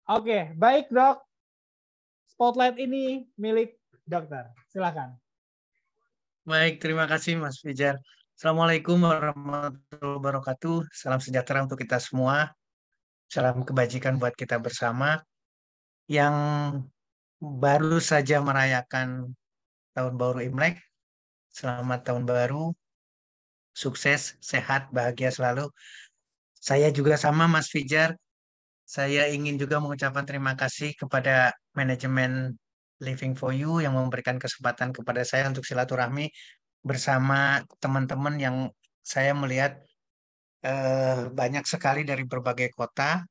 Oke, baik dok. Spotlight ini milik dokter. Silakan. Baik, terima kasih Mas Fijar. Assalamualaikum warahmatullahi wabarakatuh. Salam sejahtera untuk kita semua. Salam kebajikan buat kita bersama yang baru saja merayakan tahun baru Imlek. Selamat tahun baru, sukses, sehat, bahagia selalu. Saya juga sama Mas Fijar. Saya ingin juga mengucapkan terima kasih kepada manajemen Living for You yang memberikan kesempatan kepada saya untuk silaturahmi bersama teman-teman yang saya melihat banyak sekali dari berbagai kota.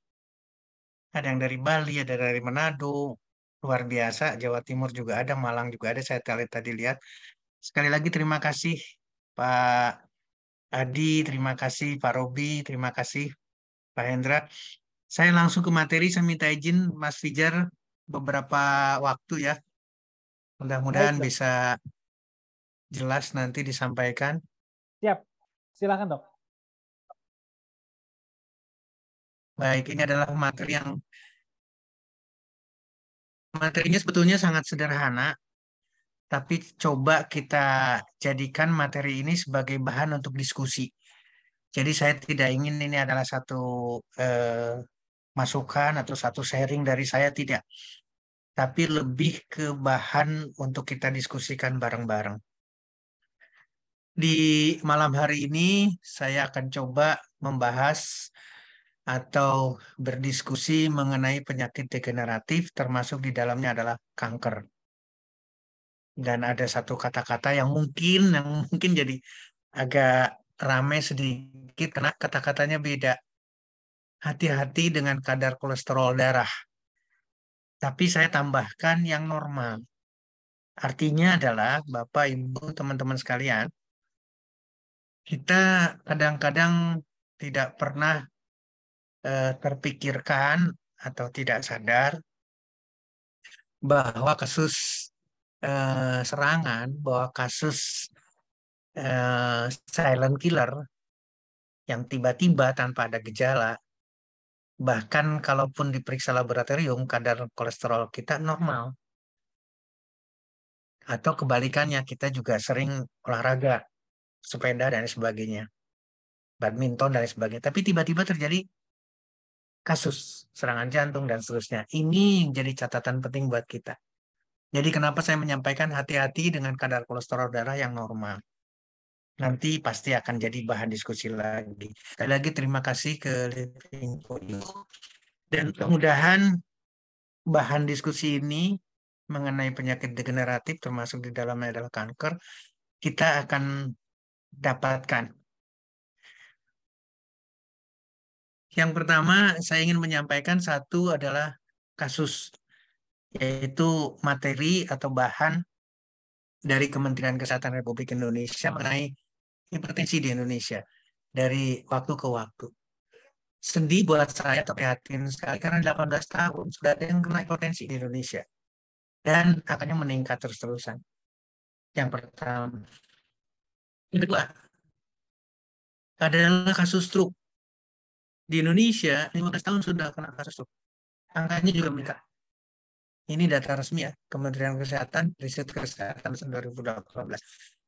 Ada yang dari Bali, ada dari Manado, luar biasa. Jawa Timur juga ada, Malang juga ada. Saya tadi lihat. Sekali lagi terima kasih Pak Adi, terima kasih Pak Robi, terima kasih Pak Hendra. Saya langsung ke materi. Saya minta izin Mas Fijar beberapa waktu ya. Baik Mudah-mudahan dok. bisa jelas nanti disampaikan. Siap. Silakan dok. Baik, ini adalah materinya sebetulnya sangat sederhana, tapi coba kita jadikan materi ini sebagai bahan untuk diskusi. Jadi saya tidak ingin ini adalah satu masukan atau satu sharing dari saya, tidak. Tapi lebih ke bahan untuk kita diskusikan bareng-bareng. Di malam hari ini saya akan coba membahas atau berdiskusi mengenai penyakit degeneratif, termasuk di dalamnya adalah kanker. Dan ada satu kata-kata yang mungkin jadi agak ramai sedikit karena kata-katanya beda. Hati-hati dengan kadar kolesterol darah. Tapi saya tambahkan yang normal. Artinya adalah Bapak, Ibu, teman-teman sekalian, kita kadang-kadang tidak pernah terpikirkan atau tidak sadar bahwa kasus serangan, bahwa kasus silent killer yang tiba-tiba tanpa ada gejala, bahkan kalaupun diperiksa laboratorium, kadar kolesterol kita normal. Atau kebalikannya, kita juga sering olahraga, sepeda dan sebagainya, badminton dan sebagainya. Tapi tiba-tiba terjadi kasus serangan jantung dan seterusnya. Ini yang jadi catatan penting buat kita. Jadi kenapa saya menyampaikan hati-hati dengan kadar kolesterol darah yang normal. Nanti pasti akan jadi bahan diskusi lagi. Sekali lagi terima kasih ke Living for You. Dan mudah-mudahan bahan diskusi ini mengenai penyakit degeneratif termasuk di dalamnya adalah kanker, kita akan dapatkan. Yang pertama, saya ingin menyampaikan satu adalah kasus, yaitu materi atau bahan dari Kementerian Kesehatan Republik Indonesia mengenai hipertensi di Indonesia dari waktu ke waktu. Sedih buat saya, prihatin sekali karena 18 tahun sudah ada yang kena hipertensi di Indonesia dan akannya meningkat terus-terusan. Yang pertama. Yang kedua adalah kasus stroke. Di Indonesia 15 tahun sudah kena kasus stroke. Angkanya juga meningkat. Ini data resmi ya, Kementerian Kesehatan, Riset Kesehatan tahun 2018.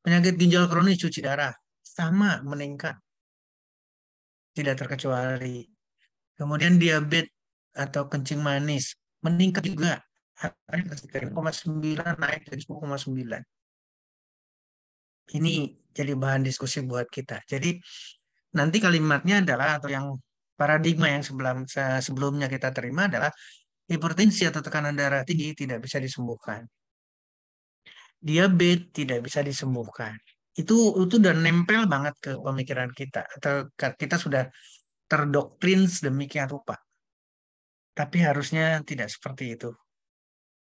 Penyakit ginjal kronis cuci darah sama meningkat, tidak terkecuali. Kemudian diabetes atau kencing manis meningkat juga. Angkanya dari 0,9 naik jadi 10,9. Ini jadi bahan diskusi buat kita. Jadi nanti kalimatnya adalah atau yang paradigma yang sebelumnya kita terima adalah hipertensi atau tekanan darah tinggi tidak bisa disembuhkan. Diabetes tidak bisa disembuhkan. Itu udah nempel banget ke pemikiran kita atau kita sudah terdoktrin sedemikian rupa. Tapi harusnya tidak seperti itu.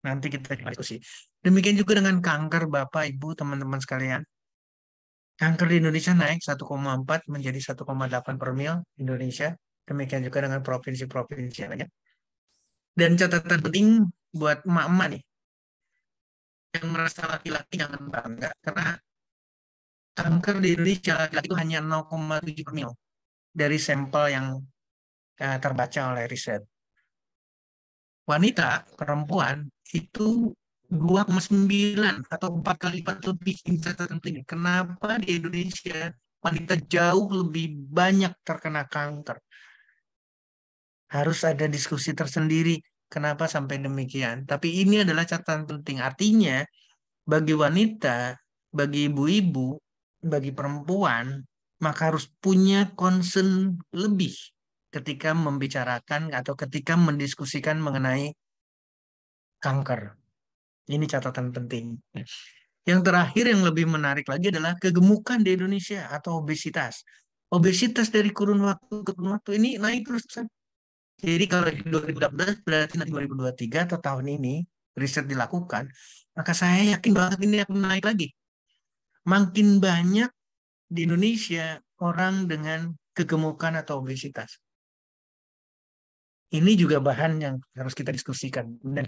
Nanti kita diskusi. Demikian juga dengan kanker Bapak, Ibu, teman-teman sekalian. Kanker di Indonesia naik 1,4 menjadi 1,8 per mil Indonesia. Demikian juga dengan provinsi-provinsi lainnya. Dan catatan penting buat emak-emak nih, yang merasa laki-laki jangan bangga. Karena kanker di Indonesia laki-laki itu hanya 0,7 per mil dari sampel yang terbaca oleh riset. wanita, perempuan itu 2,9 atau 4 kali lipat lebih. Ini catatan penting. Kenapa di Indonesia wanita jauh lebih banyak terkena kanker? Harus ada diskusi tersendiri kenapa sampai demikian. Tapi ini adalah catatan penting. Artinya bagi wanita, bagi ibu-ibu, bagi perempuan, maka harus punya concern lebih ketika membicarakan atau ketika mendiskusikan mengenai kanker. Ini catatan penting. Yang terakhir yang lebih menarik lagi adalah kegemukan di Indonesia atau obesitas. Obesitas dari kurun waktu ke kurun waktu ini naik terus. Jadi kalau di 2018 berarti nanti 2023 atau tahun ini riset dilakukan, maka saya yakin banget ini akan naik lagi. Makin banyak di Indonesia orang dengan kegemukan atau obesitas. Ini juga bahan yang harus kita diskusikan. Dan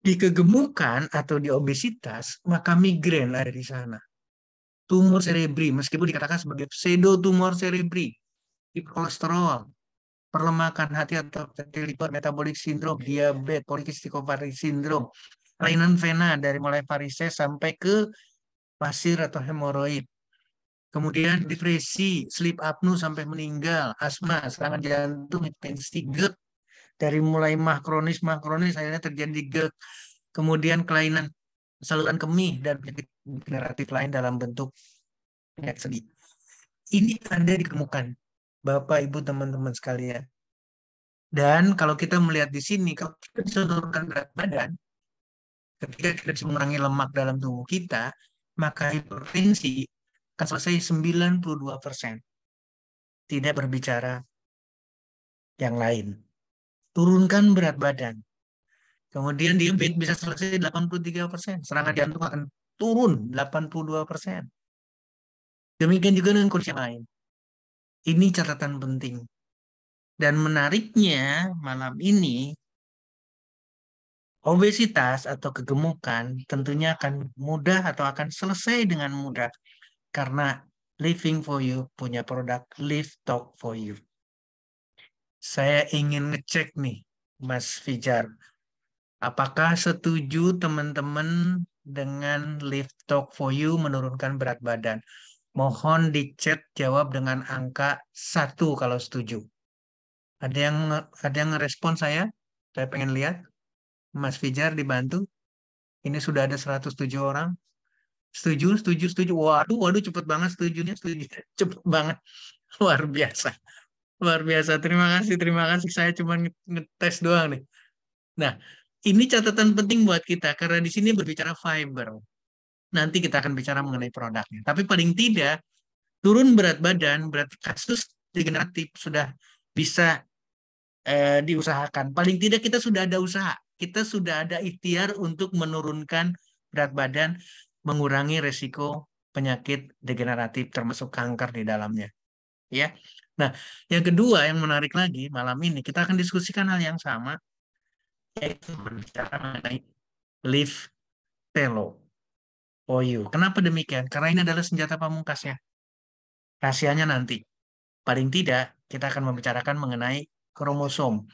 di kegemukan atau di obesitas, maka migrain ada di sana. Tumor cerebri, meskipun dikatakan sebagai pseudotumor cerebri, kolesterol, perlemakan hati atau liver metabolic syndrome, diabetes, polikistik ovari syndrome, kelainan vena dari mulai varises sampai ke pasir atau hemoroid. Kemudian depresi, sleep apnea sampai meninggal, asma, serangan jantung, hipertensi, GERD, dari mulai mah kronis akhirnya terjadi GERD. Kemudian kelainan saluran kemih dan penyakit degeneratif lain dalam bentuk penyakit sendi. Ini ada ditemukan, Bapak, Ibu, teman-teman sekalian. Dan kalau kita melihat di sini, kalau kita bisa menurunkan berat badan, ketika kita bisa mengurangi lemak dalam tubuh kita, maka hipertensi akan selesai 92%. Tidak berbicara yang lain. Turunkan berat badan. Kemudian diabetes bisa selesai 83%. Serangan jantung akan turun 82%. Demikian juga dengan kondisi lain. Ini catatan penting. Dan menariknya malam ini, obesitas atau kegemukan tentunya akan mudah atau akan selesai dengan mudah. Karena Living for You punya produk Live Talk for You. Saya ingin ngecek nih, Mas Fijar. Apakah setuju teman-teman dengan Live Talk for You menurunkan berat badan? Mohon di chat jawab dengan angka 1 kalau setuju. Ada yang ngerespon saya? Saya pengen lihat. Mas Fijar dibantu. Ini sudah ada 107 orang. Setuju. Waduh, cepet banget setujunya. Cepet banget. Luar biasa. Terima kasih. Saya cuma ngetes doang nih. Nah, ini catatan penting buat kita karena di sini berbicara fiber. Nanti kita akan bicara mengenai produknya. Tapi paling tidak turun berat badan, berarti kasus degeneratif sudah bisa diusahakan. Paling tidak kita sudah ada usaha. Kita sudah ada ikhtiar untuk menurunkan berat badan, mengurangi resiko penyakit degeneratif termasuk kanker di dalamnya. Ya. Nah, yang kedua yang menarik lagi malam ini kita akan diskusikan hal yang sama, yaitu berbicara mengenai Live Telo for You. Kenapa demikian? Karena ini adalah senjata pamungkasnya. Rahasianya nanti. Paling tidak kita akan membicarakan mengenai kromosom.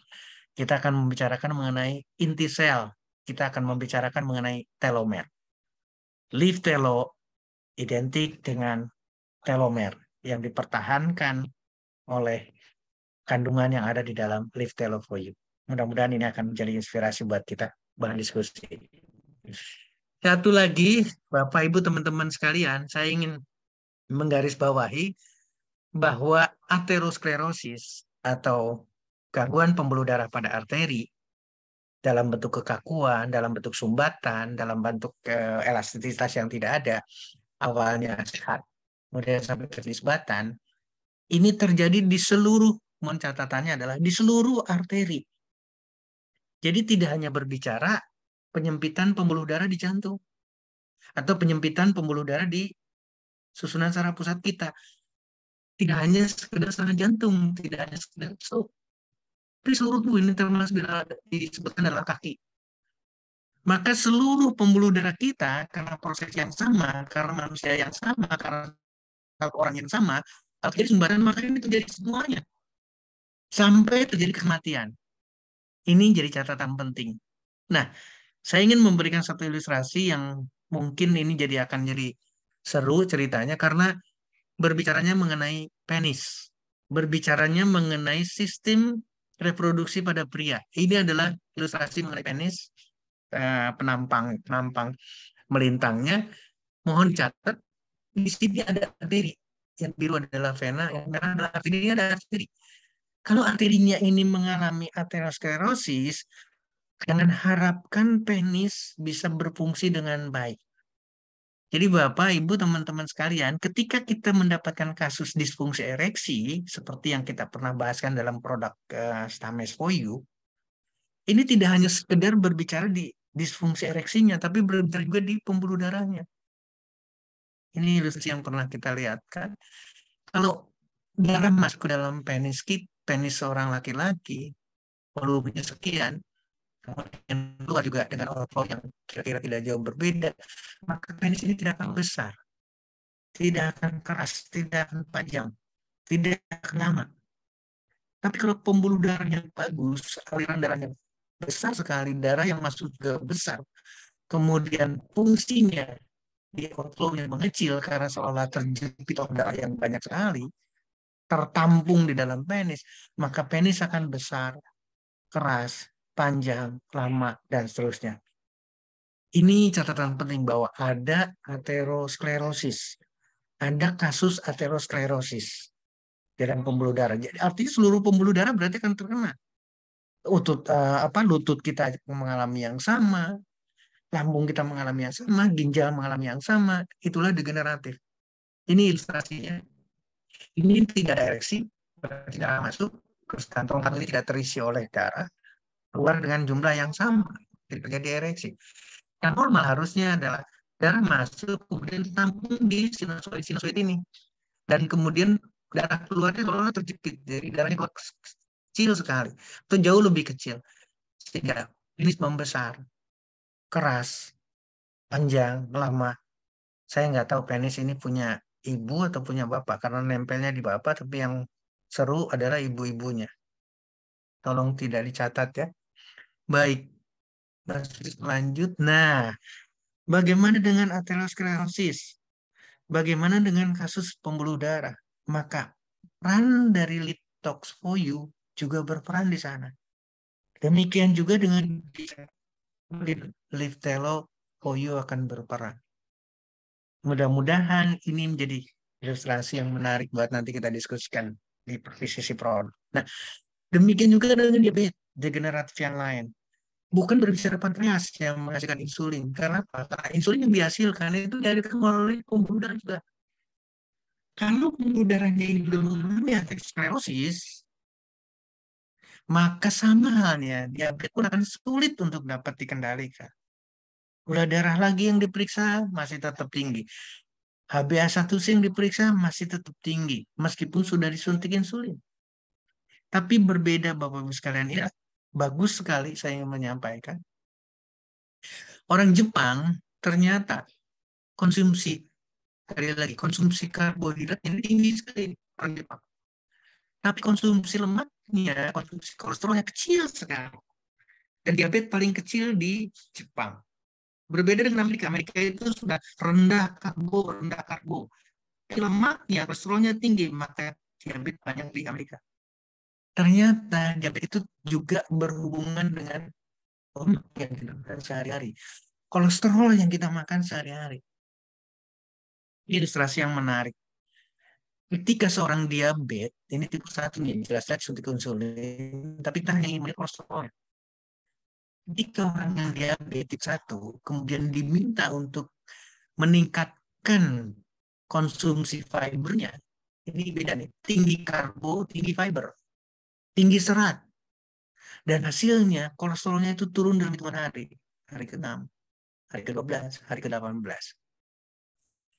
Kita akan membicarakan mengenai inti sel. Kita akan membicarakan mengenai telomer. Live Telo identik dengan telomer yang dipertahankan oleh kandungan yang ada di dalam Live Telo for You. Mudah-mudahan ini akan menjadi inspirasi buat kita bahan diskusi. Satu lagi, Bapak, Ibu, teman-teman sekalian, saya ingin menggarisbawahi bahwa aterosklerosis atau gangguan pembuluh darah pada arteri dalam bentuk kekakuan, dalam bentuk sumbatan, dalam bentuk elastisitas yang tidak ada, awalnya sehat, kemudian sampai ke sumbatan, ini terjadi di seluruh, catatannya adalah di seluruh arteri. Jadi tidak hanya berbicara penyempitan pembuluh darah di jantung atau penyempitan pembuluh darah di susunan saraf pusat kita. Tidak hanya sekedar serangan jantung, tidak hanya sekedar stroke. Tapi seluruh tubuh ini termasuk disebutkan adalah kaki. Maka seluruh pembuluh darah kita karena proses yang sama, karena manusia yang sama, karena orang yang sama, kalau terjadi sumbatan maka ini terjadi semuanya. Sampai terjadi kematian. Ini jadi catatan penting. Nah, saya ingin memberikan satu ilustrasi yang mungkin ini akan jadi seru ceritanya karena berbicaranya mengenai penis, berbicaranya mengenai sistem reproduksi pada pria. Ini adalah ilustrasi mengenai penis, penampang melintangnya. Mohon dicatat, di sini ada arteri. Yang biru adalah vena, yang merah adalah arteri. Ini ada arteri. Kalau arterinya ini mengalami aterosklerosis, jangan harapkan penis bisa berfungsi dengan baik. Jadi Bapak, Ibu, teman-teman sekalian, ketika kita mendapatkan kasus disfungsi ereksi, seperti yang kita pernah bahaskan dalam produk Stames for You, ini tidak hanya sekedar berbicara di disfungsi ereksinya, tapi berbicara juga di pembuluh darahnya. Ini ilustrasi yang pernah kita lihat kan. Kalau darah masuk ke dalam penis seorang laki-laki, volumenya sekian, kemudian keluar juga dengan overflow yang kira-kira tidak jauh berbeda, maka penis ini tidak akan besar, tidak akan keras, tidak akan panjang, tidak akan lama. Tapi kalau pembuluh darahnya bagus, aliran darahnya besar sekali, darah yang masuk juga besar, kemudian fungsinya di outflow-nya mengecil karena seolah terjepit oleh darah yang banyak sekali, tertampung di dalam penis, maka penis akan besar, keras, panjang, lama, dan seterusnya. Ini catatan penting bahwa ada aterosklerosis. Ada kasus aterosklerosis dalam pembuluh darah. Jadi artinya seluruh pembuluh darah berarti akan terkena. Lutut kita mengalami yang sama, lambung kita mengalami yang sama, ginjal mengalami yang sama. Itulah degeneratif. Ini ilustrasinya. Ini tidak ada ereksi, tidak masuk, terus kantong-kantong ini tidak terisi oleh darah, keluar dengan jumlah yang sama, tidak terjadi ereksi. Yang normal harusnya adalah darah masuk, kemudian ditampung di sinusoid ini, dan kemudian darah keluarnya seolah terjepit, jadi darahnya kecil sekali, atau jauh lebih kecil, sehingga penis membesar, keras, panjang, lama. Saya nggak tahu penis ini punya ibu atau punya bapak, karena nempelnya di bapak, tapi yang seru adalah ibu-ibunya. Tolong tidak dicatat ya. Baik, lanjut. Nah, bagaimana dengan aterosklerosis? Bagaimana dengan kasus pembuluh darah? Maka peran dari Liptox for You juga berperan di sana. Demikian juga dengan Liftelo for You akan berperan. Mudah-mudahan ini menjadi ilustrasi yang menarik buat nanti kita diskusikan di sisi produk. Nah, demikian juga dengan diabetes degeneratif yang lain. Bukan berbicara pankreas yang menghasilkan insulin. Karena apa? Karena insulin yang dihasilkan itu dihasilkan melalui pembuluh darah juga. Kalau pembuluh darahnya ini belum mengalami aterosklerosis, maka sama halnya diabetes pun akan sulit untuk dapat dikendalikan. Gula darah lagi yang diperiksa masih tetap tinggi. HbA1c yang diperiksa masih tetap tinggi, meskipun sudah disuntik insulin. Tapi berbeda Bapak-Ibu sekalian, ya bagus sekali saya ingin menyampaikan. Orang Jepang ternyata konsumsi karbohidrat ini tinggi sekali orang Jepang. Tapi konsumsi lemaknya, konsumsi kolesterolnya kecil sekali. Dan diabetes paling kecil di Jepang. Berbeda dengan Amerika. Amerika itu sudah rendah karbo. Lemaknya, kolesterolnya tinggi, maka diabetes banyak di Amerika. Ternyata diabetes itu juga berhubungan dengan lemak yang kita makan sehari-hari. Kolesterol yang kita makan sehari-hari. Ilustrasi yang menarik. Ketika seorang diabetes, ini tipe 1 nih, jelas-jelas suntik insulin, tapi kita hanya ingin melihat kolesterolnya. Ketika orang yang diabetes 1, kemudian diminta untuk meningkatkan konsumsi fibernya, ini beda nih, tinggi karbo, tinggi fiber, tinggi serat. Dan hasilnya kolesterolnya itu turun dalam hitungan hari. Hari ke-6, hari ke-12, hari ke-18.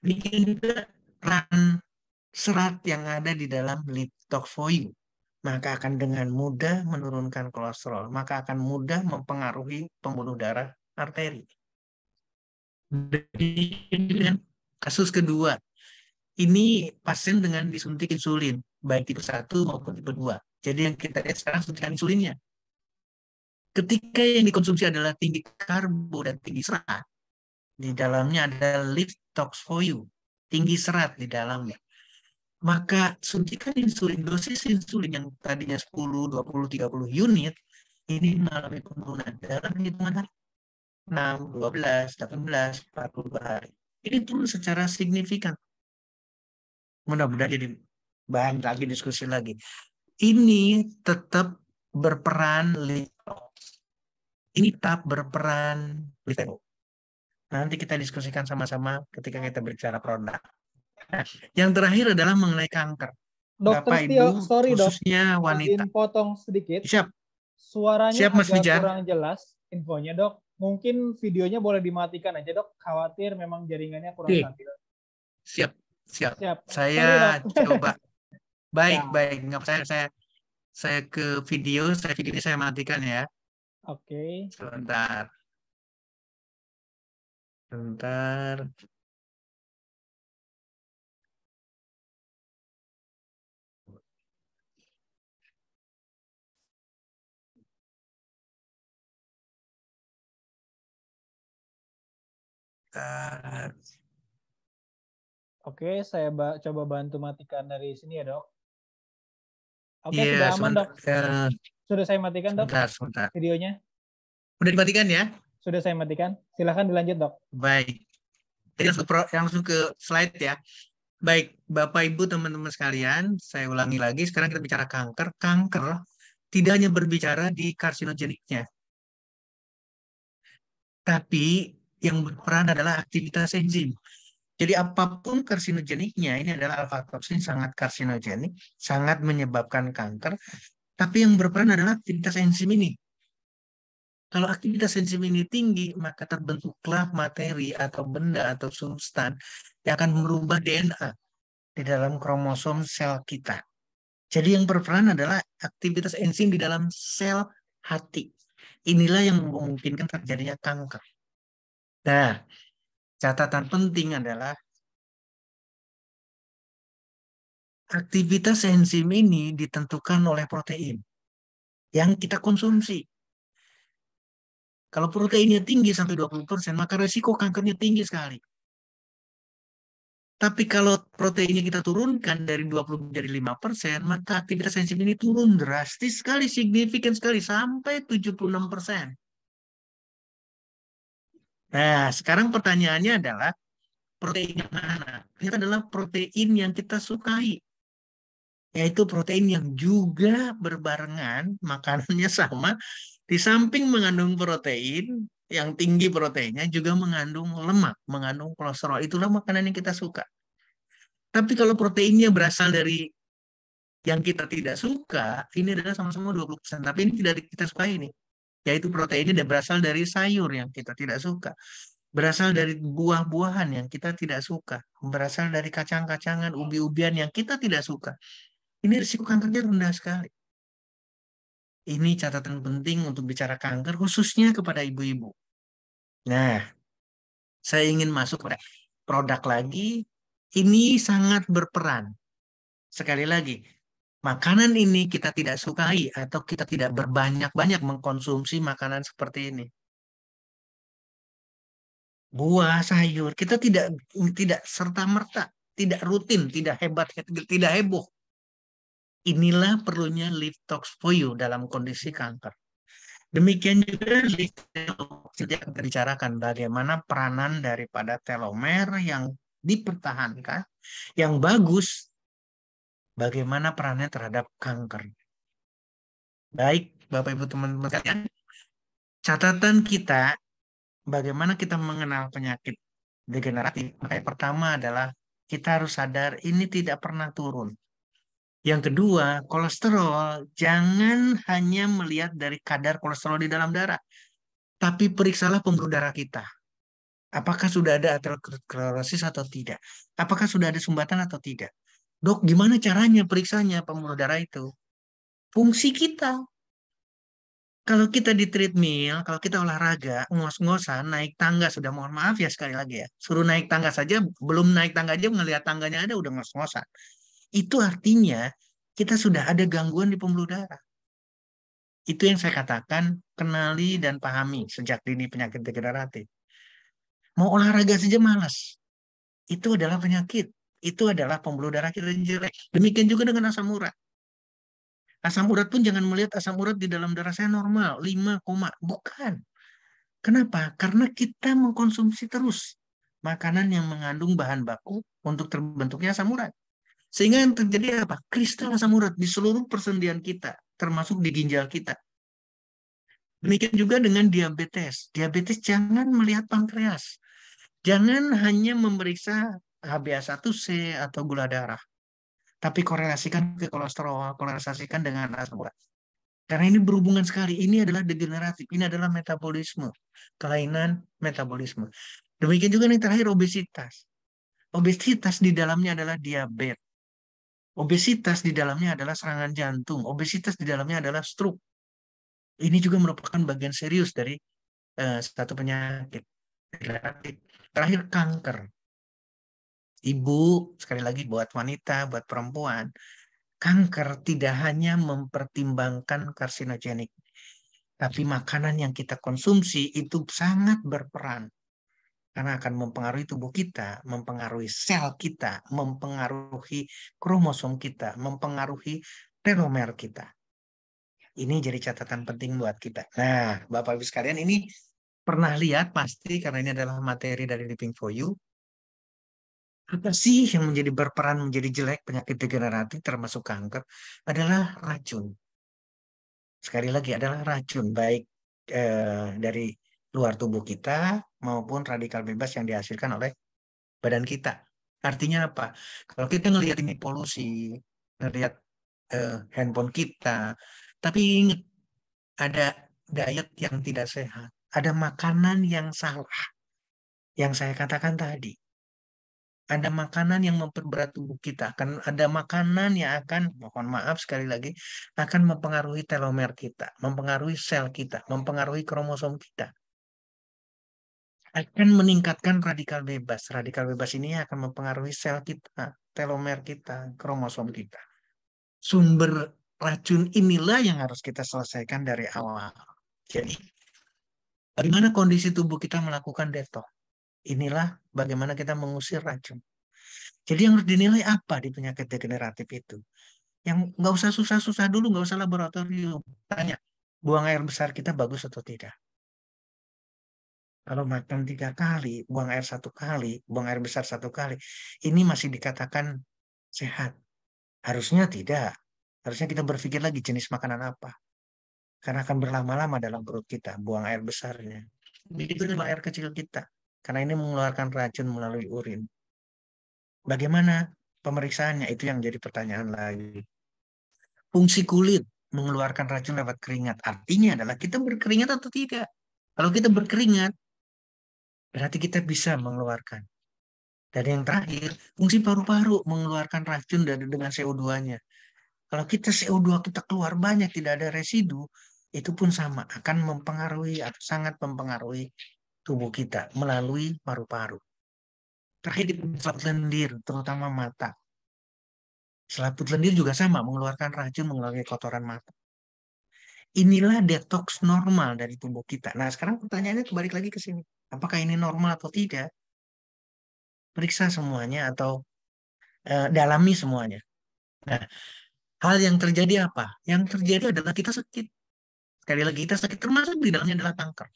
Demikian juga peran serat yang ada di dalam Liptox for You. Maka akan dengan mudah menurunkan kolesterol. Maka akan mudah mempengaruhi pembuluh darah arteri. Dan kasus kedua, ini pasien dengan disuntik insulin, baik tipe 1 maupun tipe 2. Jadi yang kita lihat sekarang suntikan insulinnya. Ketika yang dikonsumsi adalah tinggi karbo dan tinggi serat, di dalamnya ada lift tox for you, tinggi serat di dalamnya. Maka suntikan insulin, dosis insulin yang tadinya 10, 20, 30 unit, ini mengalami penurunan dalam hitungan hari. 6, 12, 18, 42 hari. Ini turun secara signifikan. Mudah-mudahan jadi bahan lagi diskusi lagi. Ini tetap berperan ini tetap berperan Livelo. Nanti kita diskusikan sama-sama ketika kita bicara produk. Nah, yang terakhir adalah mengenai kanker. Dokter Bapak, Tio, Ibu, sorry dok, khususnya wanita. izin potong sedikit. Siap. Suaranya Siap, Mas agak Fijar. kurang jelas infonya dok. Mungkin videonya boleh dimatikan aja dok. Khawatir memang jaringannya kurang stabil. Siap, siap. Siap. Saya Sorry, coba. Baik, ya. baik. Nggak, saya ke video ini saya matikan ya. Oke. Sebentar. Sebentar. Oke, saya coba bantu matikan dari sini ya dok. Oke, Iya, sudah aman dok. sebentar. Sudah saya matikan dok Sebentar. videonya. Udah dimatikan ya? Sudah saya matikan. Silahkan dilanjut dok. Baik. Jadi langsung ke slide ya. Baik, Bapak Ibu teman-teman sekalian, saya ulangi lagi. Sekarang kita bicara kanker. Kanker tidak hanya berbicara di karsinogeniknya, tapi yang berperan adalah aktivitas enzim. Jadi apapun karsinogeniknya, ini adalah alfa toksin sangat karsinogenik, sangat menyebabkan kanker. Tapi yang berperan adalah aktivitas enzim ini. Kalau aktivitas enzim ini tinggi, maka terbentuklah materi atau benda atau substan yang akan merubah DNA di dalam kromosom sel kita. Jadi yang berperan adalah aktivitas enzim di dalam sel hati. Inilah yang memungkinkan terjadinya kanker. Nah, catatan penting adalah aktivitas enzim ini ditentukan oleh protein yang kita konsumsi. Kalau proteinnya tinggi sampai 20%, maka resiko kankernya tinggi sekali. Tapi kalau proteinnya kita turunkan dari 20 menjadi 5%, maka aktivitas enzim ini turun drastis sekali, signifikan sekali, sampai 76%. Nah, sekarang pertanyaannya adalah, protein yang mana? Itu adalah protein yang kita sukai. Yaitu protein yang juga berbarengan, makanannya sama, di samping mengandung protein, yang tinggi proteinnya juga mengandung lemak, mengandung kolesterol. Itulah makanan yang kita suka. Tapi kalau proteinnya berasal dari yang kita tidak suka, ini adalah sama-sama 20%. Tapi ini tidak kita suka ini. Yaitu proteinnya berasal dari sayur yang kita tidak suka. Berasal dari buah-buahan yang kita tidak suka. Berasal dari kacang-kacangan, ubi-ubian yang kita tidak suka. Ini risiko kankernya rendah sekali. Ini catatan penting untuk bicara kanker, khususnya kepada ibu-ibu. Nah, saya ingin masuk pada produk lagi. Ini sangat berperan. Sekali lagi, makanan ini kita tidak sukai atau kita tidak berbanyak-banyak mengkonsumsi makanan seperti ini. Buah, sayur, kita tidak serta-merta, tidak rutin, tidak hebat, tidak heboh. Inilah perlunya lift tox for you dalam kondisi kanker. Demikian juga kita bicarakan bagaimana peranan daripada telomer yang dipertahankan, yang bagus, bagaimana perannya terhadap kanker. Baik, Bapak Ibu teman-teman sekalian, catatan kita bagaimana kita mengenal penyakit degeneratif. Yang pertama adalah kita harus sadar ini tidak pernah turun. Yang kedua, kolesterol, jangan hanya melihat dari kadar kolesterol di dalam darah, tapi periksalah pembuluh darah kita. Apakah sudah ada aterosklerosis atau tidak? Apakah sudah ada sumbatan atau tidak? Dok, gimana caranya periksanya pembuluh darah itu? Fungsi kita. Kalau kita di treadmill, kalau kita olahraga, ngos-ngosan, naik tangga, sudah mohon maaf ya sekali lagi ya. Suruh naik tangga saja, belum naik tangga aja, melihat tangganya ada, udah ngos-ngosan. Itu artinya kita sudah ada gangguan di pembuluh darah. Itu yang saya katakan, kenali dan pahami sejak dini penyakit degeneratif. Mau olahraga saja malas. Itu adalah penyakit. Itu adalah pembuluh darah kita yang jelek. Demikian juga dengan asam urat. Asam urat pun jangan melihat asam urat di dalam darah saya normal, 5, bukan. Kenapa? Karena kita mengkonsumsi terus makanan yang mengandung bahan baku untuk terbentuknya asam urat. Sehingga yang terjadi apa? Kristal asam urat di seluruh persendian kita, termasuk di ginjal kita. Demikian juga dengan diabetes. Diabetes jangan melihat pankreas. Jangan hanya memeriksa HbA1c atau gula darah. Tapi korelasikan ke kolesterol, korelasikan dengan asam urat. Karena ini berhubungan sekali. Ini adalah degeneratif. Ini adalah metabolisme. Kelainan metabolisme. Demikian juga yang terakhir obesitas. Obesitas di dalamnya adalah diabetes. Obesitas di dalamnya adalah serangan jantung. Obesitas di dalamnya adalah stroke. Ini juga merupakan bagian serius dari satu penyakit. Terakhir kanker. Ibu, sekali lagi buat wanita, buat perempuan, kanker tidak hanya mempertimbangkan karsinogenik, tapi makanan yang kita konsumsi itu sangat berperan. Karena akan mempengaruhi tubuh kita, mempengaruhi sel kita, mempengaruhi kromosom kita, mempengaruhi telomer kita. Ini jadi catatan penting buat kita. Nah, Bapak Ibu sekalian, ini pernah lihat pasti karena ini adalah materi dari Living for You. Apa sih yang menjadi berperan menjadi jelek penyakit degeneratif termasuk kanker adalah racun. Sekali lagi adalah racun baik dari luar tubuh kita maupun radikal bebas yang dihasilkan oleh badan kita. Artinya apa? Kalau kita ngelihat ini polusi, ngelihat handphone kita, tapi ingat ada diet yang tidak sehat, ada makanan yang salah, yang saya katakan tadi. Ada makanan yang memperberat tubuh kita, akan ada makanan yang akan, mohon maaf sekali lagi, akan mempengaruhi telomer kita, mempengaruhi sel kita, mempengaruhi kromosom kita. Akan meningkatkan radikal bebas. Radikal bebas ini akan mempengaruhi sel kita, telomer kita, kromosom kita. Sumber racun inilah yang harus kita selesaikan dari awal. Jadi, bagaimana kondisi tubuh kita melakukan detox? Inilah bagaimana kita mengusir racun. Jadi yang harus dinilai apa di penyakit degeneratif itu? Yang nggak usah susah-susah dulu, nggak usah laboratorium. Tanya, buang air besar kita bagus atau tidak? Kalau makan 3 kali, buang air 1 kali, buang air besar 1 kali, ini masih dikatakan sehat. Harusnya tidak. Harusnya kita berpikir lagi jenis makanan apa. Karena akan berlama-lama dalam perut kita, buang air besarnya. Begitu dengan air kecil kita. Karena ini mengeluarkan racun melalui urin. Bagaimana pemeriksaannya? Itu yang jadi pertanyaan lagi. Fungsi kulit mengeluarkan racun lewat keringat. Artinya adalah kita berkeringat atau tidak. Kalau kita berkeringat, berarti kita bisa mengeluarkan. Dan yang terakhir, fungsi paru-paru mengeluarkan racun dengan CO2-nya. Kalau kita CO2 kita keluar banyak, tidak ada residu, itu pun sama, akan mempengaruhi atau sangat mempengaruhi tubuh kita melalui paru-paru. Terakhir di selaput lendir, terutama mata. Selaput lendir juga sama, mengeluarkan racun, mengeluarkan kotoran mata. Inilah detox normal dari tubuh kita. Nah, sekarang pertanyaannya balik lagi ke sini. Apakah ini normal atau tidak? Periksa semuanya atau dalami semuanya. Nah, hal yang terjadi apa? Yang terjadi adalah kita sakit. Sekali lagi, kita sakit termasuk di dalamnya adalah kanker.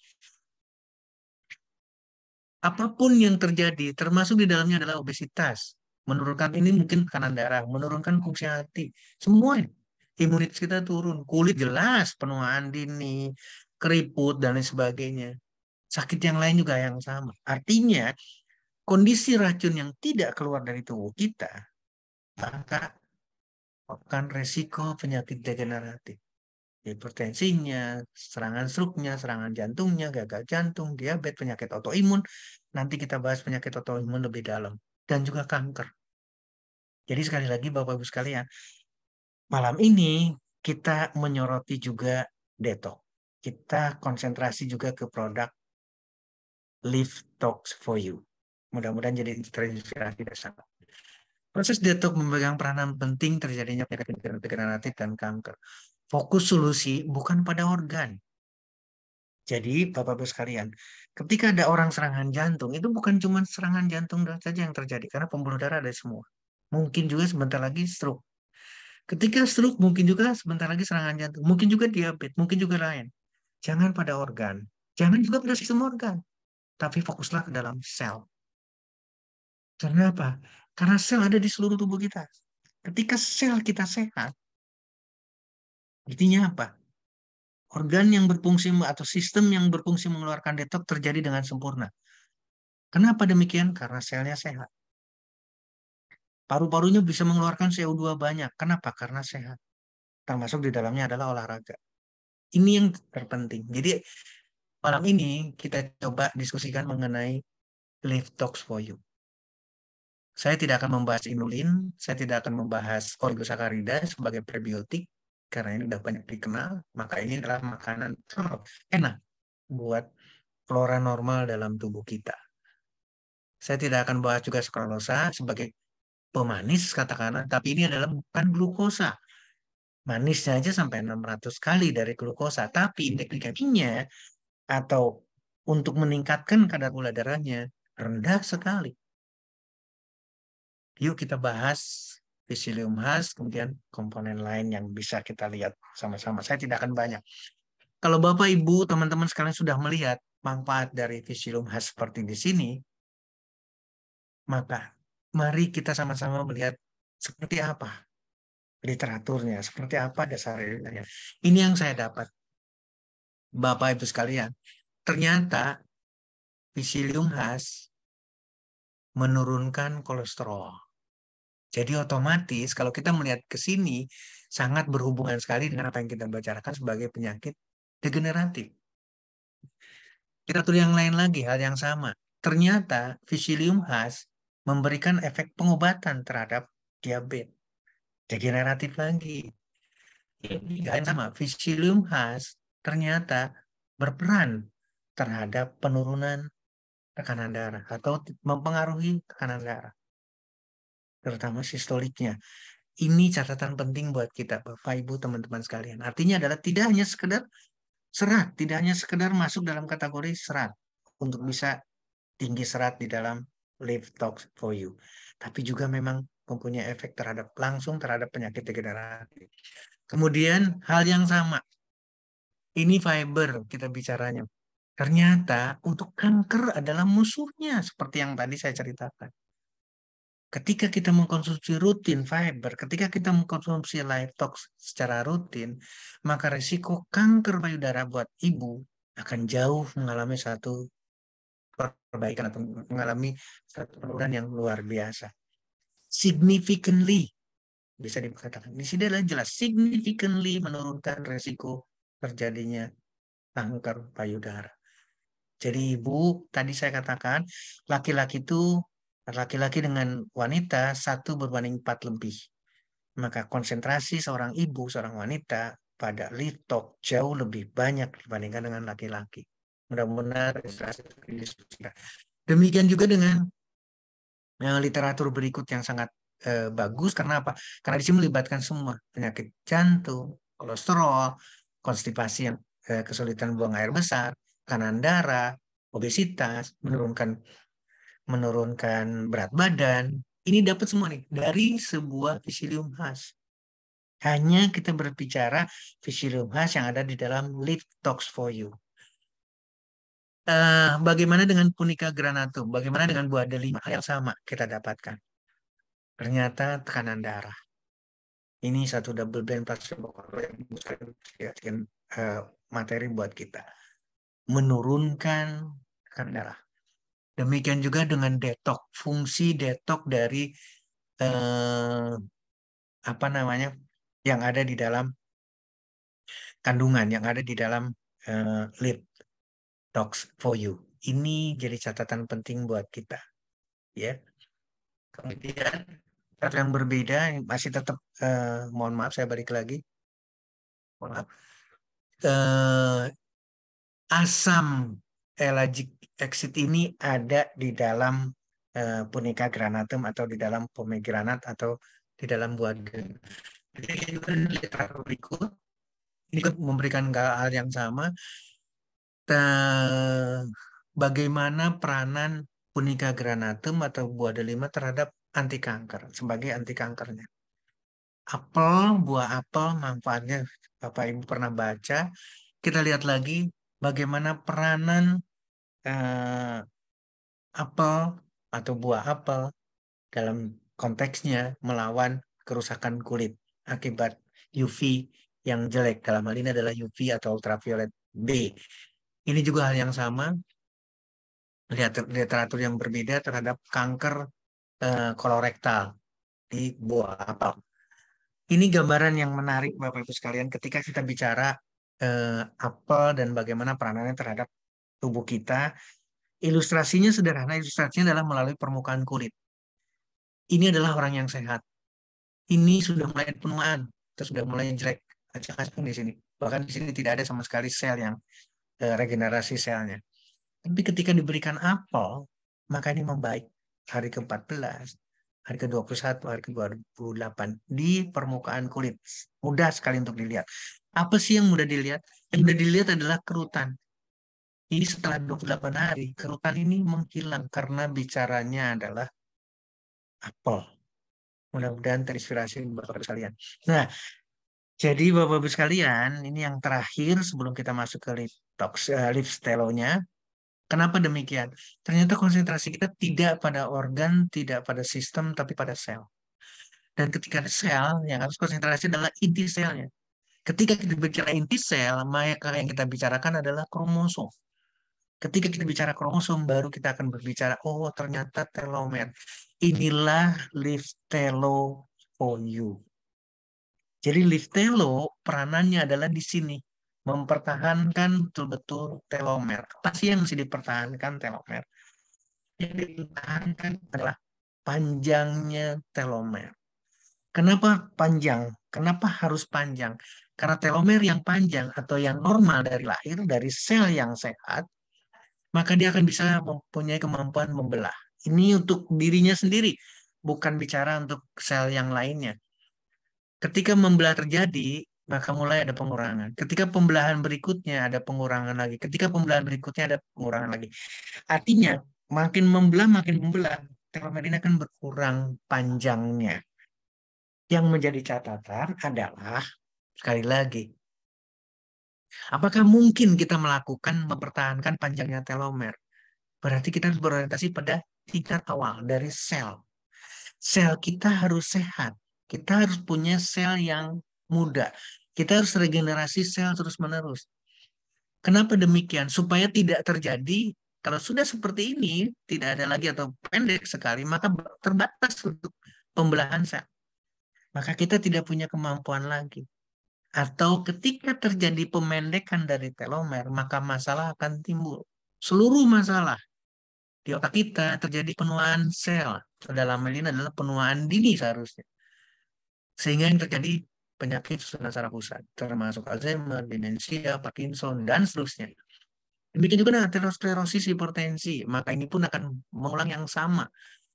Apapun yang terjadi, termasuk di dalamnya adalah obesitas. Menurunkan ini mungkin tekanan darah, menurunkan fungsi hati. Semua imunitas kita turun. Kulit jelas, penuaan dini, keriput, dan lain sebagainya. Sakit yang lain juga yang sama. Artinya, kondisi racun yang tidak keluar dari tubuh kita, maka akan resiko penyakit degeneratif. Hipertensinya, serangan stroke-nya, serangan jantungnya, gagal jantung, diabetes, penyakit autoimun. Nanti kita bahas penyakit autoimun lebih dalam. Dan juga kanker. Jadi sekali lagi Bapak Ibu sekalian, malam ini kita menyoroti juga detox. Kita konsentrasi juga ke produk Live Talks for You. Mudah-mudahan jadi terinspirasi bersama. Proses detox memegang peranan penting terjadinya penyakit degeneratif dan kanker. Fokus solusi bukan pada organ. Jadi, Bapak-Ibu sekalian, ketika ada orang serangan jantung, itu bukan cuma serangan jantung saja yang terjadi, karena pembuluh darah ada semua. Mungkin juga sebentar lagi stroke. Ketika stroke, mungkin juga sebentar lagi serangan jantung. Mungkin juga diabetes, mungkin juga lain. Jangan pada organ. Jangan juga pada sistem organ. Tapi fokuslah ke dalam sel. Karena apa? Karena sel ada di seluruh tubuh kita. Ketika sel kita sehat, artinya apa? Organ yang berfungsi atau sistem yang berfungsi mengeluarkan detoks terjadi dengan sempurna. Kenapa demikian? Karena selnya sehat. Paru-parunya bisa mengeluarkan CO2 banyak. Kenapa? Karena sehat. Termasuk di dalamnya adalah olahraga. Ini yang terpenting. Jadi malam ini kita coba diskusikan mengenai Live Talks for You. Saya tidak akan membahas inulin, saya tidak akan membahas oligosakarida sebagai prebiotik, karena ini sudah banyak dikenal, maka ini adalah makanan enak buat flora normal dalam tubuh kita. Saya tidak akan bahas juga sklerosa sebagai pemanis katakanlah, tapi ini adalah bukan glukosa. Manisnya aja sampai 600 kali dari glukosa, tapi indeks glikeminya atau untuk meningkatkan kadar gula darahnya rendah sekali. Yuk kita bahas Psyllium husk, kemudian komponen lain yang bisa kita lihat sama-sama. Saya tidak akan banyak. Kalau Bapak, Ibu, teman-teman sekalian sudah melihat manfaat dari Psyllium husk seperti di sini, maka mari kita sama-sama melihat seperti apa literaturnya, seperti apa dasar ilmiahnya. Ini yang saya dapat. Bapak, Ibu sekalian, ternyata Psyllium husk menurunkan kolesterol. Jadi otomatis kalau kita melihat ke sini sangat berhubungan sekali dengan apa yang kita bicarakan sebagai penyakit degeneratif. Literatur yang lain lagi hal yang sama. Ternyata Psyllium husk memberikan efek pengobatan terhadap diabetes. Degeneratif lagi. Yang sama, Psyllium husk ternyata berperan terhadap penurunan tekanan darah atau mempengaruhi tekanan darah, terutama sistoliknya. Ini catatan penting buat kita, Bapak, Ibu, teman-teman sekalian. Artinya adalah tidak hanya sekedar serat, tidak hanya sekedar masuk dalam kategori serat untuk bisa tinggi serat di dalam Live Talks for You, tapi juga memang mempunyai efek terhadap langsung terhadap penyakit degeneratif. Kemudian hal yang sama, ini fiber kita bicaranya. Ternyata untuk kanker adalah musuhnya seperti yang tadi saya ceritakan. Ketika kita mengkonsumsi rutin fiber, ketika kita mengkonsumsi Live Talks secara rutin, maka risiko kanker payudara buat ibu akan jauh mengalami satu perbaikan atau mengalami satu penurunan yang luar biasa. Significantly, bisa dikatakan. Di sini adalah jelas, significantly menurunkan risiko terjadinya kanker payudara. Jadi ibu, tadi saya katakan, laki-laki itu laki-laki dengan wanita 1:4 lebih. Maka konsentrasi seorang ibu, seorang wanita pada Live Talk jauh lebih banyak dibandingkan dengan laki-laki. Mudah-mudahan diskusikan. Demikian juga dengan literatur berikut yang sangat bagus. Karena apa? Karena di sini melibatkan semua penyakit jantung, kolesterol, konstipasi yang kesulitan buang air besar, tekanan darah, obesitas, menurunkan berat badan. Ini dapat semua nih dari sebuah Psyllium husk. Hanya kita berbicara Psyllium husk yang ada di dalam Live Talks for You. Bagaimana dengan Punica granatum? Bagaimana dengan buah delima? Hal yang sama kita dapatkan. Ternyata tekanan darah. Ini satu double blind placebo yang materi buat kita. Menurunkan tekanan darah. Demikian juga dengan detok, fungsi detok dari apa namanya yang ada di dalam kandungan, yang ada di dalam Live Talks for You. Ini jadi catatan penting buat kita, ya. Kemudian satu yang berbeda masih tetap mohon maaf saya balik lagi. Mohon maaf. Asam elagic acid ini ada di dalam Punica granatum atau di dalam pomegranat atau di dalam buah. Literatur berikut Ini memberikan hal yang sama. Bagaimana peranan Punica granatum atau buah delima terhadap anti kanker sebagai anti kankernya. Buah apel manfaatnya Bapak Ibu pernah baca. Kita lihat lagi bagaimana peranan apel atau buah apel dalam konteksnya melawan kerusakan kulit akibat UV yang jelek. Dalam hal ini adalah UV atau ultraviolet B. Ini juga hal yang sama, literatur yang berbeda terhadap kanker kolorektal di buah apel. Ini gambaran yang menarik Bapak Ibu sekalian ketika kita bicara apel dan bagaimana peranannya terhadap tubuh kita. Ilustrasinya sederhana, ilustrasinya adalah melalui permukaan kulit. Ini adalah orang yang sehat. Ini sudah mulai penuaan, atau sudah mulai jelek, acak-acak di sini. Bahkan di sini tidak ada sama sekali sel yang regenerasi selnya. Tapi ketika diberikan apel, maka ini membaik. Hari ke-14, hari ke-21, hari ke-28 di permukaan kulit. Mudah sekali untuk dilihat. Apa sih yang mudah dilihat? Yang mudah dilihat adalah kerutan. Ini setelah 28 hari, kerutan ini menghilang karena bicaranya adalah apel. Mudah-mudahan terinspirasi Bapak-Ibu sekalian. Nah, jadi Bapak-Ibu sekalian, ini yang terakhir sebelum kita masuk ke lift stellonya. Kenapa demikian? Ternyata konsentrasi kita tidak pada organ, tidak pada sistem, tapi pada sel. Dan ketika sel, yang harus konsentrasi adalah inti selnya. Ketika kita bicara inti sel, maka yang kita bicarakan adalah kromosom. Ketika kita bicara kromosom, baru kita akan berbicara, oh ternyata telomer. Inilah lift telo for you. Jadi lift telo peranannya adalah di sini. Mempertahankan betul-betul telomer. Apa sih yang mesti dipertahankan telomer? Yang dipertahankan adalah panjangnya telomer. Kenapa panjang? Kenapa harus panjang? Karena telomer yang panjang atau yang normal dari lahir, dari sel yang sehat, maka dia akan bisa mempunyai kemampuan membelah. Ini untuk dirinya sendiri, bukan bicara untuk sel yang lainnya. Ketika membelah terjadi, maka mulai ada pengurangan. Ketika pembelahan berikutnya ada pengurangan lagi. Ketika pembelahan berikutnya ada pengurangan lagi. Artinya, makin membelah, telomer ini akan berkurang panjangnya. Yang menjadi catatan adalah, sekali lagi, apakah mungkin kita mempertahankan panjangnya telomer? Berarti kita harus berorientasi pada tingkat awal dari sel. Sel kita harus sehat. Kita harus punya sel yang muda. Kita harus regenerasi sel terus-menerus. Kenapa demikian? Supaya tidak terjadi, kalau sudah seperti ini, tidak ada lagi atau pendek sekali, maka terbatas untuk pembelahan sel. Maka kita tidak punya kemampuan lagi. Atau ketika terjadi pemendekan dari telomer, maka masalah akan timbul. Seluruh masalah di otak kita terjadi penuaan sel. Dalam hal ini adalah penuaan dini seharusnya. Sehingga yang terjadi penyakit susunan saraf pusat, termasuk Alzheimer, demensia, Parkinson, dan seterusnya. Demikian juga dengan aterosklerosis, hipertensi. Maka ini pun akan mengulang yang sama.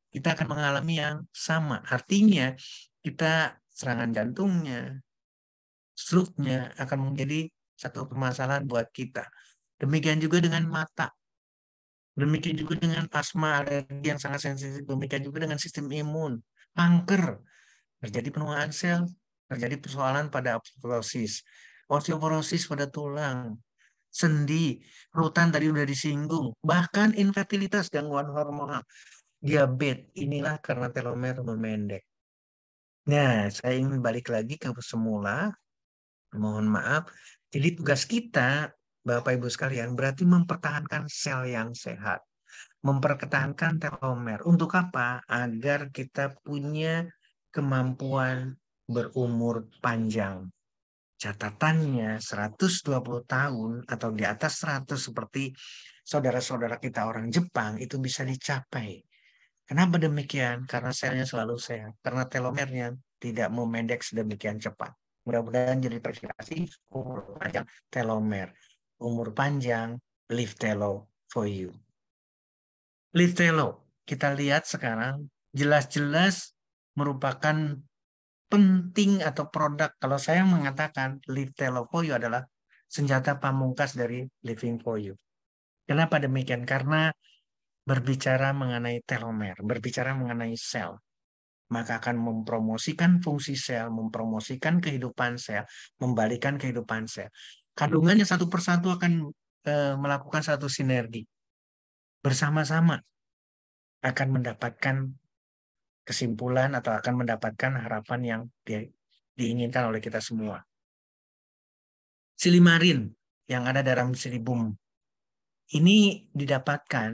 Kita akan mengalami yang sama. Artinya, kita serangan jantungnya, stroke-nya akan menjadi satu permasalahan buat kita. Demikian juga dengan mata. Demikian juga dengan asma, alergi yang sangat sensitif. Demikian juga dengan sistem imun, kanker, terjadi penuaan sel, terjadi persoalan pada osteoporosis pada tulang, sendi, rutan tadi sudah disinggung, bahkan infertilitas, gangguan hormonal, diabetes. Inilah karena telomer memendek. Nah, saya ingin balik lagi ke semula. Mohon maaf. Jadi tugas kita, Bapak Ibu sekalian, berarti mempertahankan sel yang sehat. Mempertahankan telomer. Untuk apa? Agar kita punya kemampuan berumur panjang. Catatannya 120 tahun atau di atas 100 seperti saudara-saudara kita orang Jepang itu bisa dicapai. Kenapa demikian? Karena selnya selalu sehat. Karena telomernya tidak memendek sedemikian cepat. Mudah-mudahan jadi terinspirasi umur panjang telomer. Umur panjang, live telo for you. Live telo, kita lihat sekarang jelas-jelas merupakan penting atau produk, kalau saya mengatakan Live Telo for You adalah senjata pamungkas dari Living for You. Kenapa demikian? Karena berbicara mengenai telomer, berbicara mengenai sel, maka akan mempromosikan fungsi sel, mempromosikan kehidupan sel, membalikan kehidupan sel. Kandungannya satu persatu akan melakukan satu sinergi. Bersama-sama akan mendapatkan kesimpulan atau akan mendapatkan harapan yang diinginkan oleh kita semua. Silimarin yang ada dalam silibum ini didapatkan,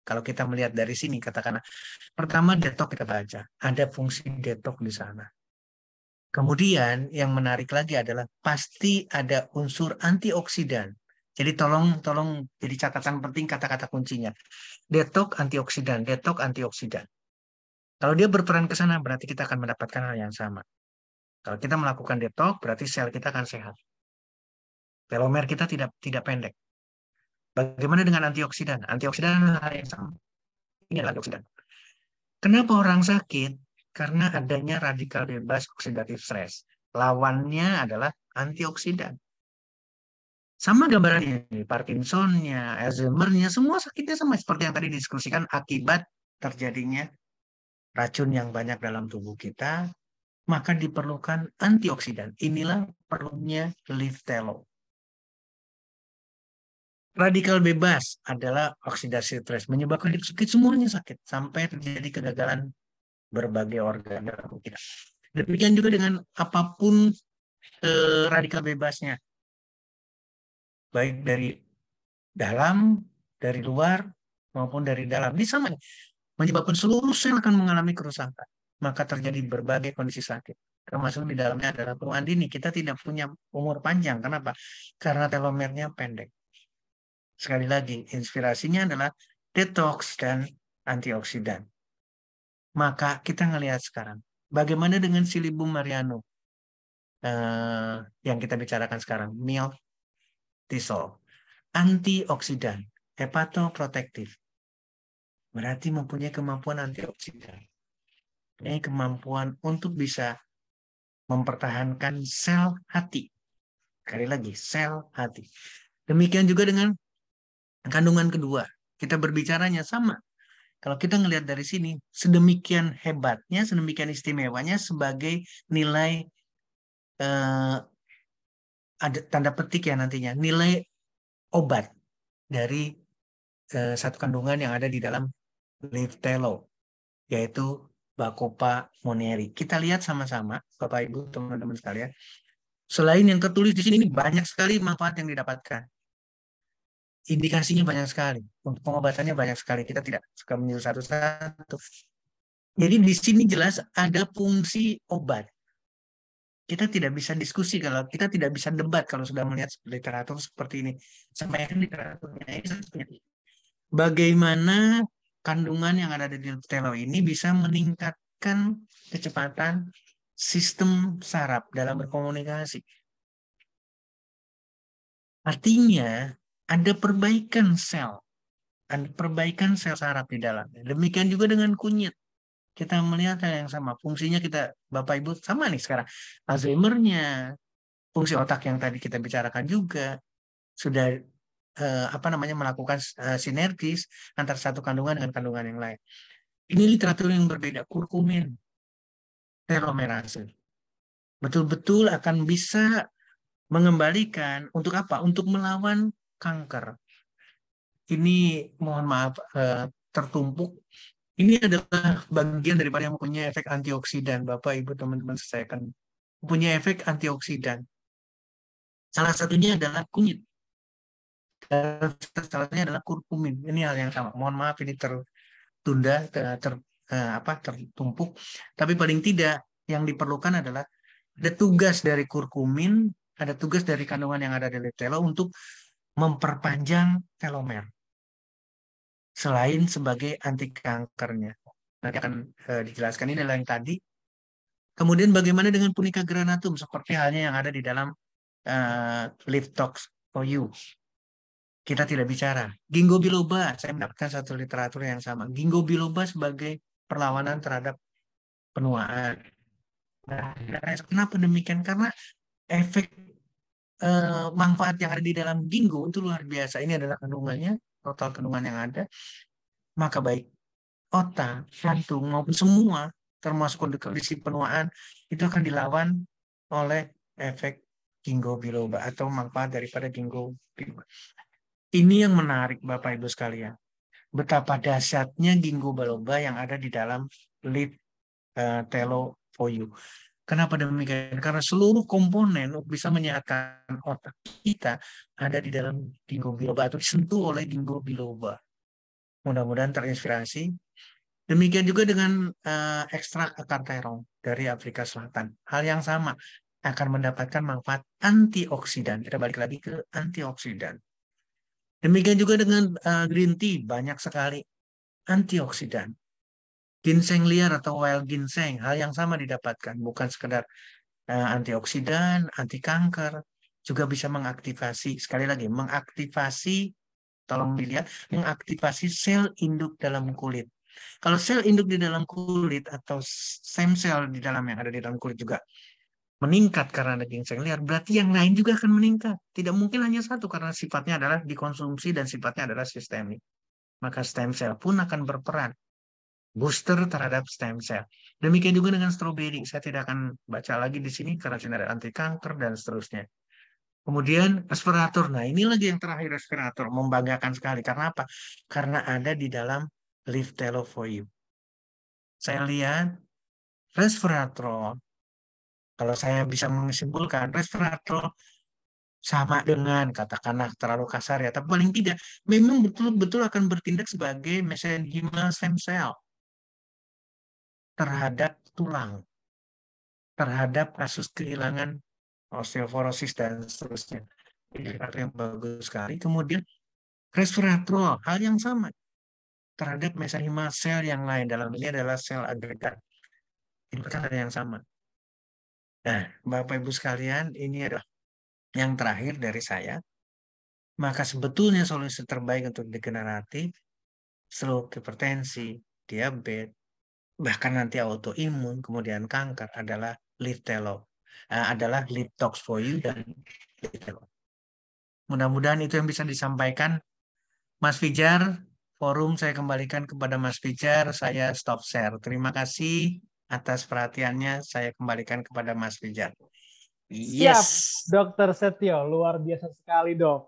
kalau kita melihat dari sini, katakanlah, pertama detok kita baca, ada fungsi detok di sana. Kemudian yang menarik lagi adalah pasti ada unsur antioksidan. Jadi tolong jadi catatan penting kata-kata kuncinya. Detok antioksidan, detok antioksidan. Kalau dia berperan ke sana, berarti kita akan mendapatkan hal yang sama. Kalau kita melakukan detok, berarti sel kita akan sehat. Telomer kita tidak pendek. Bagaimana dengan antioksidan? Antioksidan adalah hal yang sama. Ini adalah antioksidan. Kenapa orang sakit? Karena adanya radikal bebas oksidatif stres. Lawannya adalah antioksidan. Sama gambarannya, Parkinsonnya, Alzheimer-nya, semua sakitnya sama seperti yang tadi didiskusikan akibat terjadinya racun yang banyak dalam tubuh kita, maka diperlukan antioksidan. Inilah perlunya Live Telo. Radikal bebas adalah oksidasi stres, menyebabkan sakit, semuanya sakit, sampai terjadi kegagalan berbagai organ dalam kita. Demikian juga dengan apapun radikal bebasnya, baik dari dalam, dari luar, maupun dari dalam. Ini sama, menyebabkan seluruh sel akan mengalami kerusakan. Maka terjadi berbagai kondisi sakit. Termasuk di dalamnya adalah penuaan dini. Kita tidak punya umur panjang. Kenapa? Karena telomernya pendek. Sekali lagi, inspirasinya adalah detox dan antioksidan. Maka kita ngelihat sekarang, bagaimana dengan Silibum mariano yang kita bicarakan sekarang, miltisol, antioksidan, hepatoprotektif, berarti mempunyai kemampuan antioksidan. Ini kemampuan untuk bisa mempertahankan sel hati. Sekali lagi, sel hati. Demikian juga dengan kandungan kedua. Kita berbicaranya sama. Kalau kita ngelihat dari sini, sedemikian hebatnya, sedemikian istimewanya sebagai nilai ada tanda petik ya nantinya, nilai obat dari satu kandungan yang ada di dalam Live Telo, yaitu Bacopa monnieri. Kita lihat sama-sama, Bapak Ibu, teman-teman sekalian. Selain yang tertulis di sini, ini banyak sekali manfaat yang didapatkan. Indikasinya banyak sekali. Untuk pengobatannya banyak sekali. Kita tidak suka menyebut satu-satu. Jadi di sini jelas ada fungsi obat. Kita tidak bisa diskusi kalau kita tidak bisa debat kalau sudah melihat literatur seperti ini. Sampaikan literaturnya ini. Bagaimana kandungan yang ada di Telo ini bisa meningkatkan kecepatan sistem saraf dalam berkomunikasi. Artinya ada perbaikan sel, ada perbaikan sel saraf di dalamnya. Demikian juga dengan kunyit. Kita melihat hal yang sama. Fungsinya kita, Bapak Ibu, sama nih sekarang. Alzheimer-nya, fungsi otak yang tadi kita bicarakan juga sudah melakukan sinergis antara satu kandungan dengan kandungan yang lain. Ini literatur yang berbeda, kurkumin, telomerase. Betul-betul akan bisa mengembalikan untuk apa? Untuk melawan kanker. Ini mohon maaf tertumpuk. Ini adalah bagian daripada yang mempunyai efek antioksidan, Bapak, Ibu, teman-teman saya kan punya efek antioksidan. Salah satunya adalah kunyit. Salah satunya adalah kurkumin. Ini hal yang sama. Mohon maaf ini tertunda, tertumpuk. Tapi paling tidak yang diperlukan adalah ada tugas dari kurkumin, ada tugas dari kandungan yang ada di Live Telo untuk memperpanjang telomer. Selain sebagai anti kankernya. Nanti akan dijelaskan, ini adalah yang tadi. Kemudian bagaimana dengan punica granatum seperti halnya yang ada di dalam Live Talks for You. Kita tidak bicara. Ginkgo biloba, saya mendapatkan satu literatur yang sama. Ginkgo biloba sebagai perlawanan terhadap penuaan. Nah, kenapa demikian? Karena efek manfaat yang ada di dalam ginkgo itu luar biasa. Ini adalah kandungannya, total kandungan yang ada. Maka baik otak, jantung maupun semua, termasuk kondisi penuaan, itu akan dilawan oleh efek ginkgo biloba atau manfaat daripada ginkgo biloba. Ini yang menarik Bapak Ibu sekalian. Betapa dahsyatnya ginkgo biloba yang ada di dalam leaf telo for you. Kenapa demikian? Karena seluruh komponen bisa menyehatkan otak kita ada di dalam ginkgo biloba atau disentuh oleh ginkgo biloba. Mudah-mudahan terinspirasi. Demikian juga dengan ekstrak akar terong dari Afrika Selatan. Hal yang sama akan mendapatkan manfaat antioksidan. Kita balik lagi ke antioksidan. Demikian juga dengan green tea, banyak sekali antioksidan. Ginseng liar atau wild ginseng, hal yang sama didapatkan. Bukan sekedar antioksidan, anti kanker, juga bisa mengaktifasi, sekali lagi, mengaktifasi, tolong dilihat, mengaktifasi sel induk dalam kulit. Kalau sel induk di dalam kulit atau stem cell di dalam yang ada di dalam kulit juga meningkat karena ada ginseng liar, berarti yang lain juga akan meningkat. Tidak mungkin hanya satu karena sifatnya adalah dikonsumsi dan sifatnya adalah sistemik. Maka stem cell pun akan berperan booster terhadap stem cell. Demikian juga dengan stroberi. Saya tidak akan baca lagi di sini karena ini ada anti kanker dan seterusnya. Kemudian respirator. Nah, ini lagi yang terakhir respirator. Membanggakan sekali. Karena apa? Karena ada di dalam leaf telo for you. Saya lihat resveratrol. Kalau saya bisa menyimpulkan, resveratrol sama dengan, katakanlah terlalu kasar ya, tapi paling tidak memang betul-betul akan bertindak sebagai mesenchymal stem cell terhadap tulang, terhadap kasus kehilangan osteoporosis dan seterusnya. Ini yang bagus sekali. Kemudian resveratrol, hal yang sama terhadap mesenchymal sel yang lain. Dalam ini adalah sel agregat. Ini kan ada yang sama. Nah, Bapak Ibu sekalian, ini adalah yang terakhir dari saya. Maka sebetulnya solusi terbaik untuk degeneratif, stroke, hipertensi, diabetes, bahkan nanti autoimun, kemudian kanker adalah leaf telo. Adalah leaf tox for you dan leaf telo. Mudah-mudahan itu yang bisa disampaikan. Mas Fijar, forum saya kembalikan kepada Mas Fijar, saya stop share. Terima kasih atas perhatiannya, saya kembalikan kepada Mas Fijar. Siap, Yes. Dokter Setio, luar biasa sekali dok.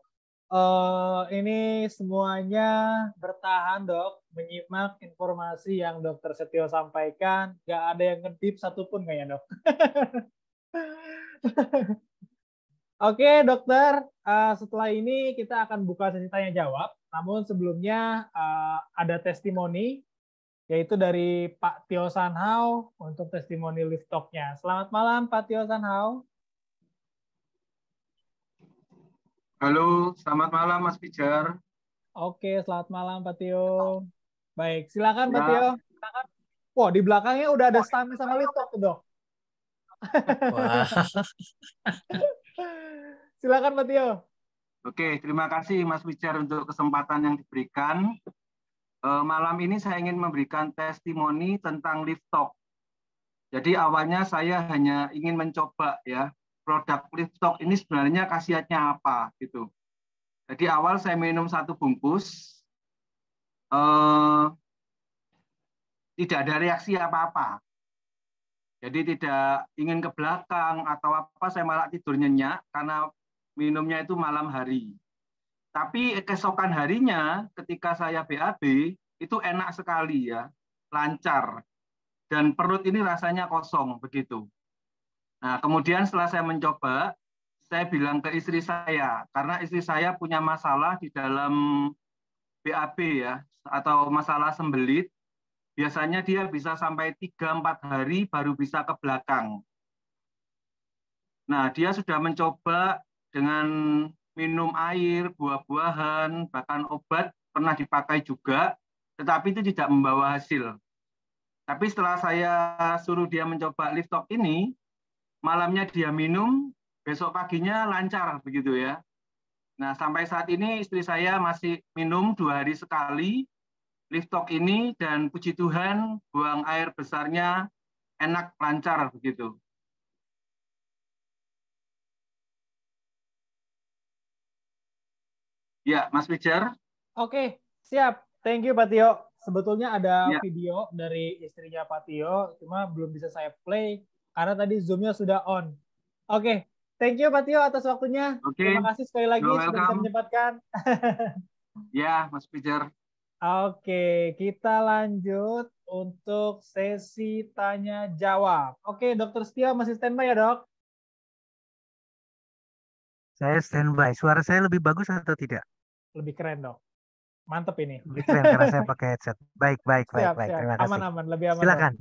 Ini semuanya bertahan dok, menyimak informasi yang Dokter Setio sampaikan. Gak ada yang ngedip satupun kayaknya dok. Oke dokter, setelah ini kita akan buka sesi tanya jawab. Namun sebelumnya ada testimoni, yaitu dari Pak Tio Sanhao untuk testimoni lift talk-nya. Selamat malam Pak Tio Sanhao. Halo, selamat malam Mas Pijar. Oke, selamat malam Pak Tio. Baik, silakan Pak Ya. Tio. Wah, di belakangnya udah ada Stami sama lift talk tuh dok. Wah. Silakan Pak Tio. Oke, terima kasih Mas Pijar untuk kesempatan yang diberikan. Malam ini saya ingin memberikan testimoni tentang lift talk. Jadi awalnya saya hanya ingin mencoba ya produk lift talk ini sebenarnya khasiatnya apa gitu. Jadi awal saya minum 1 bungkus, tidak ada reaksi apa-apa. Jadi tidak ingin ke belakang atau apa, saya malah tidur nyenyak karena minumnya itu malam hari. Tapi keesokan harinya ketika saya BAB itu enak sekali ya, lancar. Dan perut ini rasanya kosong begitu. Nah, kemudian setelah saya mencoba, saya bilang ke istri saya, karena istri saya punya masalah di dalam BAB ya, atau masalah sembelit. Biasanya dia bisa sampai 3-4 hari baru bisa ke belakang. Nah, dia sudah mencoba dengan minum air, buah-buahan, bahkan obat pernah dipakai juga, tetapi itu tidak membawa hasil. Tapi setelah saya suruh dia mencoba lift talk ini, malamnya dia minum, besok paginya lancar begitu ya. Nah, sampai saat ini istri saya masih minum 2 hari sekali lift talk ini, dan puji Tuhan buang air besarnya enak, lancar begitu. Ya, Mas Pijar. Oke, siap. Thank you Pak Tio. Sebetulnya ada Ya, video dari istrinya Pak Tio, cuma belum bisa saya play karena tadi Zoom-nya sudah on. Oke, thank you Pak Tio atas waktunya. oke. Terima kasih sekali You're lagi sudah bisa welcome. menyempatkan. Ya, Mas Pijar. Oke, kita lanjut untuk sesi tanya jawab. Oke, Dokter Setia masih standby ya, Dok? Saya standby. Suara saya lebih bagus atau tidak? Lebih keren, Dok. Mantep ini. Lebih keren karena saya pakai headset. Baik, baik, baik, Siap, baik. siap. Terima kasih. Aman-aman, lebih aman, Dok. Silakan.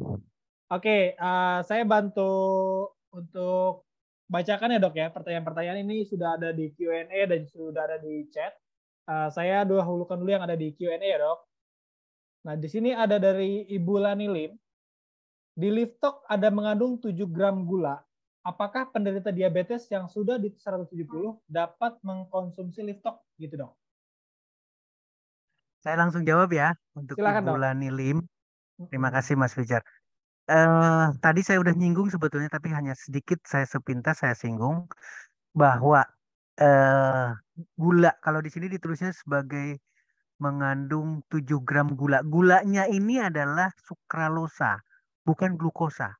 Oke, saya bantu untuk bacakan ya, Dok ya. Pertanyaan-pertanyaan ini sudah ada di Q&A dan sudah ada di chat. Saya dahulukan dulu yang ada di Q&A ya, Dok. Nah, di sini ada dari Ibu Lani Lim. Di Liftok ada mengandung 7 gram gula. Apakah penderita diabetes yang sudah di 170 dapat mengkonsumsi Liftok? Gitu, Dok. Saya langsung jawab ya untuk Silakan, Ibu Dok. Lani Lim. Terima Mm-mm. kasih Mas Fijar. Tadi saya udah nyinggung sebetulnya, tapi hanya sedikit saya sepintas saya singgung bahwa eh, gula kalau di sini ditulisnya sebagai mengandung 7 gram gula. Gulanya ini adalah sukralosa, bukan glukosa.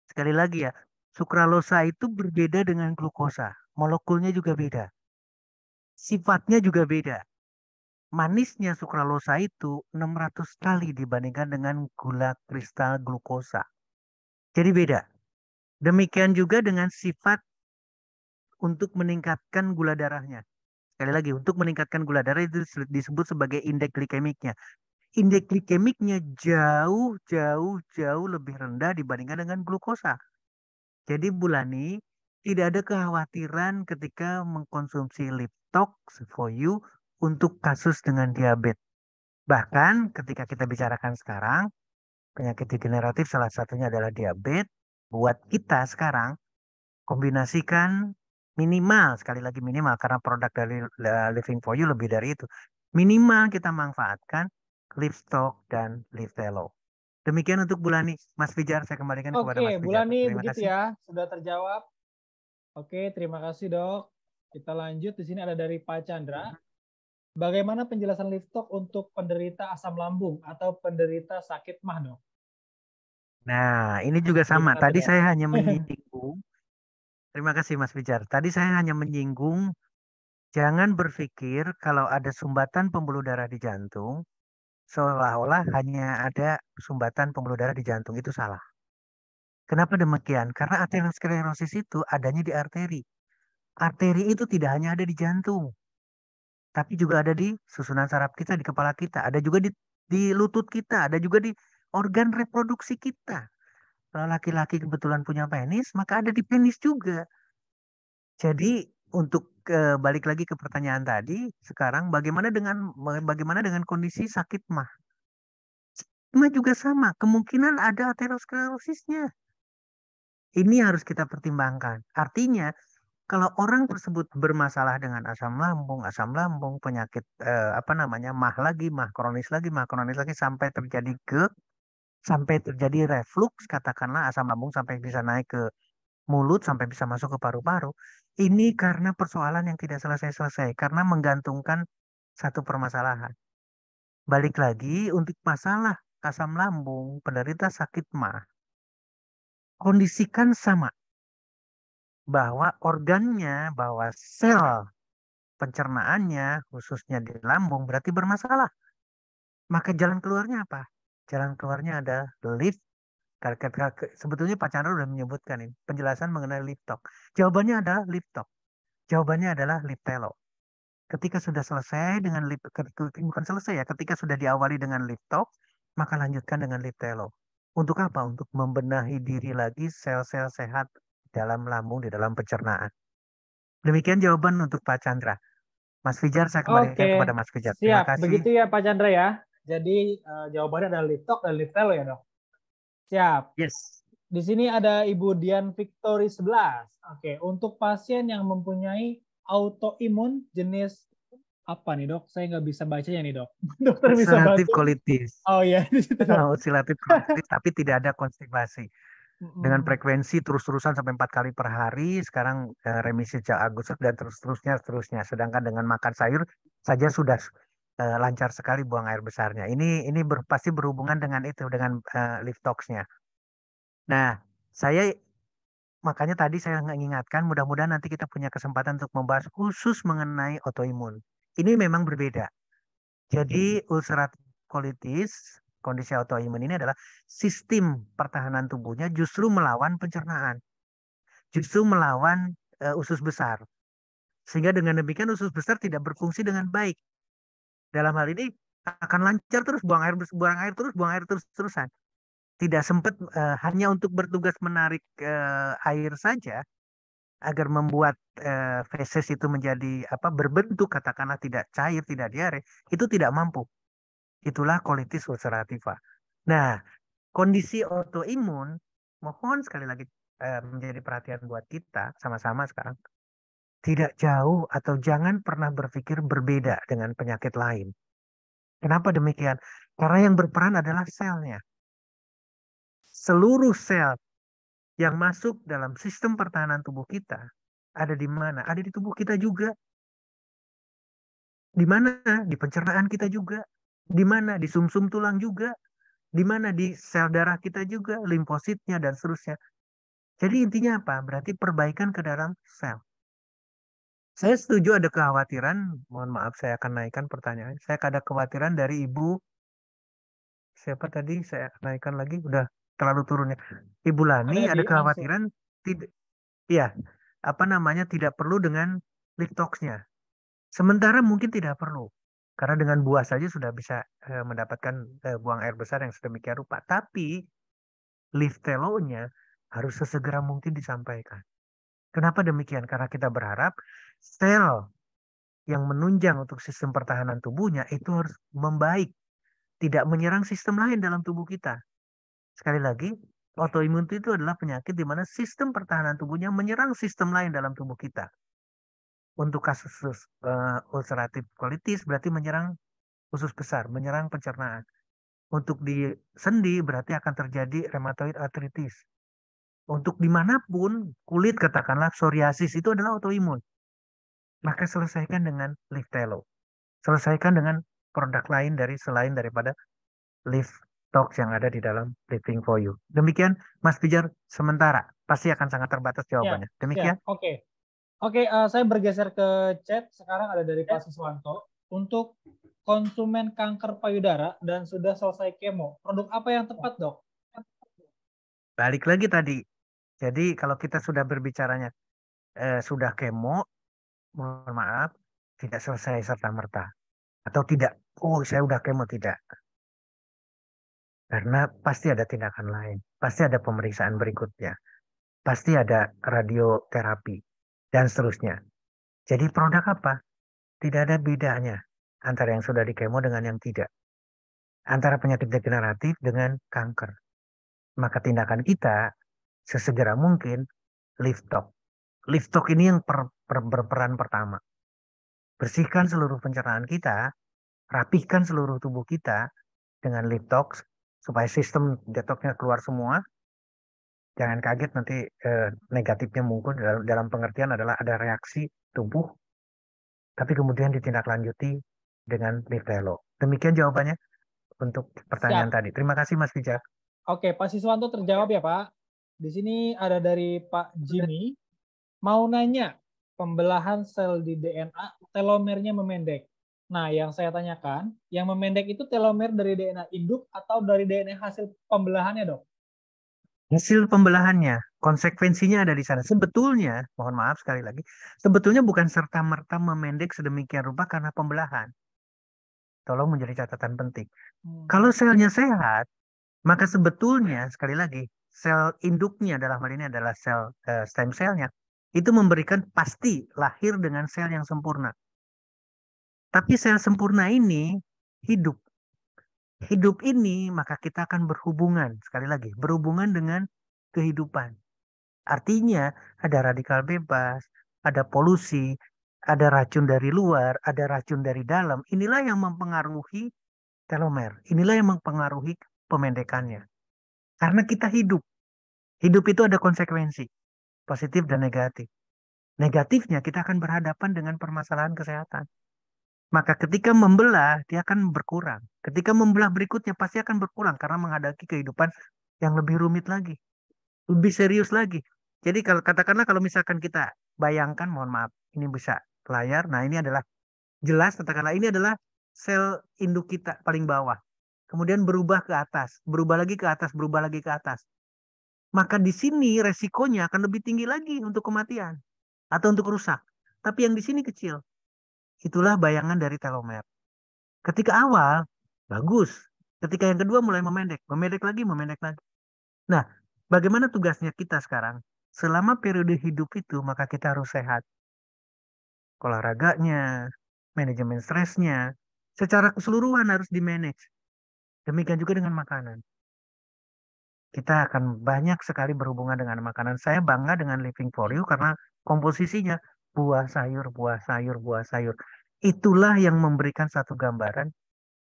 Sekali lagi ya, sukralosa itu berbeda dengan glukosa. Molekulnya juga beda. Sifatnya juga beda. Manisnya sukralosa itu 600 kali dibandingkan dengan gula kristal glukosa. Jadi beda. Demikian juga dengan sifat untuk meningkatkan gula darahnya. Sekali lagi, untuk meningkatkan gula darah itu disebut sebagai indeks glikemiknya. Indeks glikemiknya jauh, jauh, jauh lebih rendah dibandingkan dengan glukosa. Jadi Bulani, tidak ada kekhawatiran ketika mengkonsumsi Liptok for you untuk kasus dengan diabetes. Bahkan ketika kita bicarakan sekarang, penyakit degeneratif salah satunya adalah diabetes. Buat kita sekarang, kombinasikan minimal, sekali lagi minimal, karena produk dari Living for You lebih dari itu. Minimal kita manfaatkan Lipstock dan Livelo. Demikian untuk Bulani. Mas Fijar, saya kembalikan kepada Mas Oke, Bu Fijar. Lani Terima begitu kasih. ya. Sudah terjawab. Oke, terima kasih, Dok. Kita lanjut. Di sini ada dari Pak Chandra. Bagaimana penjelasan Liftok untuk penderita asam lambung atau penderita sakit mah, Dok? Nah, ini juga sama. Gimana tuh, Tadi Dok? saya hanya menyinggung. Terima kasih Mas Fijar. Tadi saya hanya menyinggung, jangan berpikir kalau ada sumbatan pembuluh darah di jantung, seolah-olah hanya ada sumbatan pembuluh darah di jantung. Itu salah. Kenapa demikian? Karena aterosklerosis itu adanya di arteri. Arteri itu tidak hanya ada di jantung, tapi juga ada di susunan saraf kita, di kepala kita, ada juga di lutut kita, ada juga di organ reproduksi kita. Kalau laki-laki kebetulan punya penis, maka ada di penis juga. Jadi untuk balik lagi ke pertanyaan tadi, sekarang bagaimana dengan kondisi sakit mah? Mah juga sama, kemungkinan ada aterosklerosisnya. Ini harus kita pertimbangkan. Artinya, kalau orang tersebut bermasalah dengan asam lambung, penyakit apa namanya, mah kronis lagi sampai terjadi reflux, katakanlah asam lambung sampai bisa naik ke mulut, sampai bisa masuk ke paru-paru. Ini karena persoalan yang tidak selesai-selesai, karena menggantungkan satu permasalahan. Balik lagi untuk masalah asam lambung, penderita sakit mah, kondisikan sama bahwa organnya, bahwa sel pencernaannya, khususnya di lambung, berarti bermasalah. Maka jalan keluarnya apa? Jalan keluarnya adalah lift. Sebetulnya Pak Chandra sudah menyebutkan ini, penjelasan mengenai lift talk. Jawabannya adalah lift talk. Jawabannya adalah Liptelo. Ketika sudah selesai dengan bukan selesai ya, ketika sudah diawali dengan Liptok, maka lanjutkan dengan Liptelo. Untuk apa? Untuk membenahi diri lagi sel-sel sehat dalam lambung, di dalam pencernaan. Demikian jawaban untuk Pak Chandra. Mas Fijar, saya kembalikan Oke, kepada Mas Fijar. Terima siap. kasih. Begitu ya Pak Chandra ya. Jadi jawabannya adalah Liftok dan Liftelo ya, Dok. Siap. Yes. Di sini ada Ibu Dian Victory 11. Oke, untuk pasien yang mempunyai autoimun jenis apa nih, Dok? Saya nggak bisa bacanya nih, Dok. Dokter bisa Ulcerative bantu? colitis. Oh iya, di situ, Dok. Ulcerative colitis, tapi tidak ada konstipasi. Dengan Mm-mm. frekuensi terus-terusan sampai 4 kali per hari, sekarang remisi sejak Agustus dan seterusnya. Sedangkan dengan makan sayur saja sudah lancar sekali buang air besarnya. Ini pasti berhubungan dengan itu, dengan lift tox-nya. Nah, saya makanya tadi saya mengingatkan, mudah-mudahan nanti kita punya kesempatan untuk membahas khusus mengenai autoimun. Ini memang berbeda. Jadi ulceratif colitis, kondisi autoimun ini adalah sistem pertahanan tubuhnya justru melawan pencernaan, justru melawan usus besar. Sehingga dengan demikian usus besar tidak berfungsi dengan baik. Dalam hal ini akan lancar terus buang air terus-terusan. Tidak sempat hanya untuk bertugas menarik air saja agar membuat feses itu menjadi berbentuk, katakanlah tidak cair, tidak diare, itu tidak mampu. Itulah colitis ulcerativa. Nah, kondisi autoimun mohon sekali lagi menjadi perhatian buat kita sama-sama sekarang. Tidak jauh atau jangan pernah berpikir berbeda dengan penyakit lain. Kenapa demikian? Karena yang berperan adalah selnya. Seluruh sel yang masuk dalam sistem pertahanan tubuh kita ada di mana? Ada di tubuh kita juga. Di mana? Di pencernaan kita juga. Di mana? Di sumsum tulang juga. Di mana? Di sel darah kita juga, limfositnya dan seterusnya. Jadi intinya apa? Berarti perbaikan ke dalam sel. Saya setuju ada kekhawatiran, mohon maaf saya akan naikkan pertanyaan. Saya ada kekhawatiran dari Ibu, siapa tadi saya naikkan lagi, udah terlalu turunnya. Ibu Lani ada kekhawatiran, tidak, ya, tidak perlu dengan lift tox-nya. Sementara mungkin tidak perlu. Karena dengan buah saja sudah bisa mendapatkan buang air besar yang sedemikian rupa. Tapi liftelo-nya harus sesegera mungkin disampaikan. Kenapa demikian? Karena kita berharap sel yang menunjang untuk sistem pertahanan tubuhnya itu harus membaik. Tidak menyerang sistem lain dalam tubuh kita. Sekali lagi, autoimun itu adalah penyakit di mana sistem pertahanan tubuhnya menyerang sistem lain dalam tubuh kita. Untuk kasus ulceratif colitis berarti menyerang usus besar, menyerang pencernaan. Untuk di sendi berarti akan terjadi rheumatoid arthritis. Untuk dimanapun kulit katakanlah psoriasis itu adalah autoimun. Maka selesaikan dengan liftelo. Selesaikan dengan produk lain selain daripada lift tox yang ada di dalam Living for You. Demikian Mas Pijar sementara. Pasti akan sangat terbatas jawabannya. Demikian. Oke. Saya bergeser ke chat. Sekarang ada dari Pak Siswanto. Untuk konsumen kanker payudara dan sudah selesai kemo, produk apa yang tepat, Dok? Balik lagi tadi. Jadi kalau kita sudah berbicaranya sudah kemo, mohon maaf, tidak selesai serta-merta. Atau tidak, saya udah kemo, tidak. Karena pasti ada tindakan lain. Pasti ada pemeriksaan berikutnya. Pasti ada radioterapi. Dan seterusnya. Jadi produk apa? Tidak ada bedanya antara yang sudah dikemo dengan yang tidak. Antara penyakit degeneratif dengan kanker. Maka tindakan kita sesegera mungkin lift tox. Lift tox ini yang berperan pertama. Bersihkan seluruh pencernaan kita, rapihkan seluruh tubuh kita dengan lift tox supaya sistem detoxnya keluar semua. Jangan kaget nanti negatifnya mungkin dalam pengertian adalah ada reaksi tubuh, tapi kemudian ditindaklanjuti dengan liftelo. Demikian jawabannya untuk pertanyaan tadi. Terima kasih Mas Pijar. Oke, Pak Siswanto terjawab ya Pak. Di sini ada dari Pak Jimmy. Mau nanya, pembelahan sel di DNA, telomernya memendek. Nah, yang saya tanyakan, yang memendek itu telomer dari DNA induk atau dari DNA hasil pembelahannya, Dok? Hasil pembelahannya, konsekuensinya ada di sana. Sebetulnya, mohon maaf sekali lagi, sebetulnya bukan serta-merta memendek sedemikian rupa karena pembelahan. Tolong menjadi catatan penting. Kalau selnya sehat, maka sebetulnya, sekali lagi, sel induknya dalam hal ini adalah sel stem cell-nya, itu memberikan pasti lahir dengan sel yang sempurna. Tapi sel sempurna ini hidup. Hidup ini maka kita akan berhubungan, sekali lagi, berhubungan dengan kehidupan. Artinya ada radikal bebas, ada polusi, ada racun dari luar, ada racun dari dalam. Inilah yang mempengaruhi telomer. Inilah yang mempengaruhi pemendekannya. Karena kita hidup. Hidup itu ada konsekuensi, positif dan negatif. Negatifnya kita akan berhadapan dengan permasalahan kesehatan. Maka ketika membelah, dia akan berkurang. Ketika membelah berikutnya pasti akan berkurang karena menghadapi kehidupan yang lebih rumit lagi, lebih serius lagi. Jadi kalau katakanlah kalau misalkan kita bayangkan, mohon maaf, ini bisa layar. Nah, ini adalah jelas, katakanlah ini adalah sel induk kita paling bawah. Kemudian berubah ke atas, berubah lagi ke atas, berubah lagi ke atas. Maka di sini resikonya akan lebih tinggi lagi untuk kematian atau untuk rusak. Tapi yang di sini kecil. Itulah bayangan dari telomer. Ketika awal, bagus. Ketika yang kedua mulai memendek, memendek lagi, memendek lagi. Nah, bagaimana tugasnya kita sekarang? Selama periode hidup itu, maka kita harus sehat. Olahraganya, manajemen stresnya, secara keseluruhan harus di-manage. Demikian juga dengan makanan. Kita akan banyak sekali berhubungan dengan makanan. Saya bangga dengan Living for You karena komposisinya buah sayur, buah sayur, buah sayur. Itulah yang memberikan satu gambaran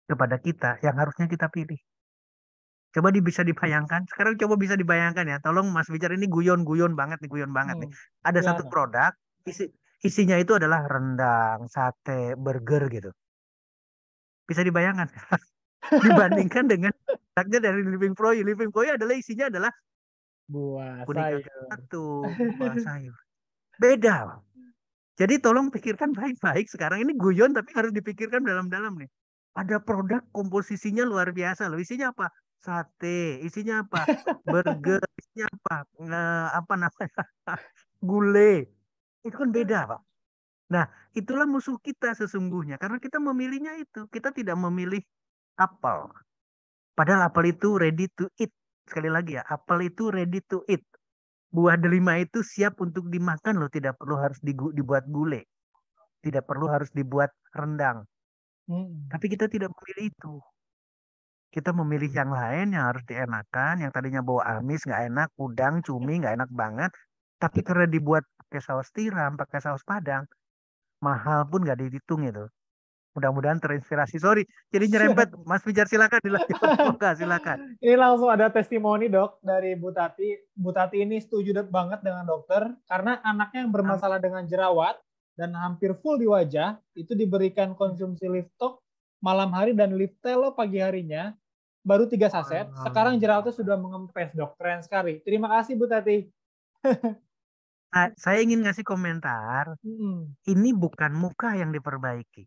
kepada kita yang harusnya kita pilih. Coba bisa dibayangkan. Sekarang coba bisa dibayangkan ya. Tolong Mas Bicar, ini guyon-guyon banget nih, guyon banget nih. Ada satu Gimana? produk, isinya itu adalah rendang, sate, burger gitu. Bisa dibayangkan. Dibandingkan dengan produknya dari Living for You. Living for You adalah isinya adalah Buah kuning sayur. satu, buah sayur. Beda. Jadi tolong pikirkan baik-baik. Sekarang ini guyon tapi harus dipikirkan dalam-dalam nih. Ada produk komposisinya luar biasa loh. Isinya apa? Sate. Isinya apa? Burger. Isinya apa? Apa namanya? Gulai. Itu kan beda, Pak. Nah, itulah musuh kita sesungguhnya. Karena kita memilihnya itu. Kita tidak memilih apel. Padahal apel itu ready to eat. Sekali lagi ya, apel itu ready to eat. Buah delima itu siap untuk dimakan loh. Tidak perlu harus dibuat gulai. Tidak perlu harus dibuat rendang. Tapi kita tidak memilih itu. Kita memilih yang lain yang harus dienakan. Yang tadinya bau amis, nggak enak. Udang, cumi, nggak enak banget. Tapi karena dibuat pakai saus tiram, pakai saus padang, mahal pun nggak dihitung itu. Mudah-mudahan terinspirasi. Sorry, jadi nyerempet. Mas Pijar, silakan dilanjut. Semoga, silakan. Ini langsung ada testimoni dok dari Bu Tati. Bu Tati ini setuju banget dengan dokter karena anaknya yang bermasalah dengan jerawat dan hampir full di wajah itu diberikan konsumsi Liftok malam hari dan Liftelo pagi harinya baru 3 saset. Sekarang jerawatnya sudah mengempes dok. Keren sekali. Terima kasih Bu Tati. Saya ingin ngasih komentar. Ini bukan muka yang diperbaiki.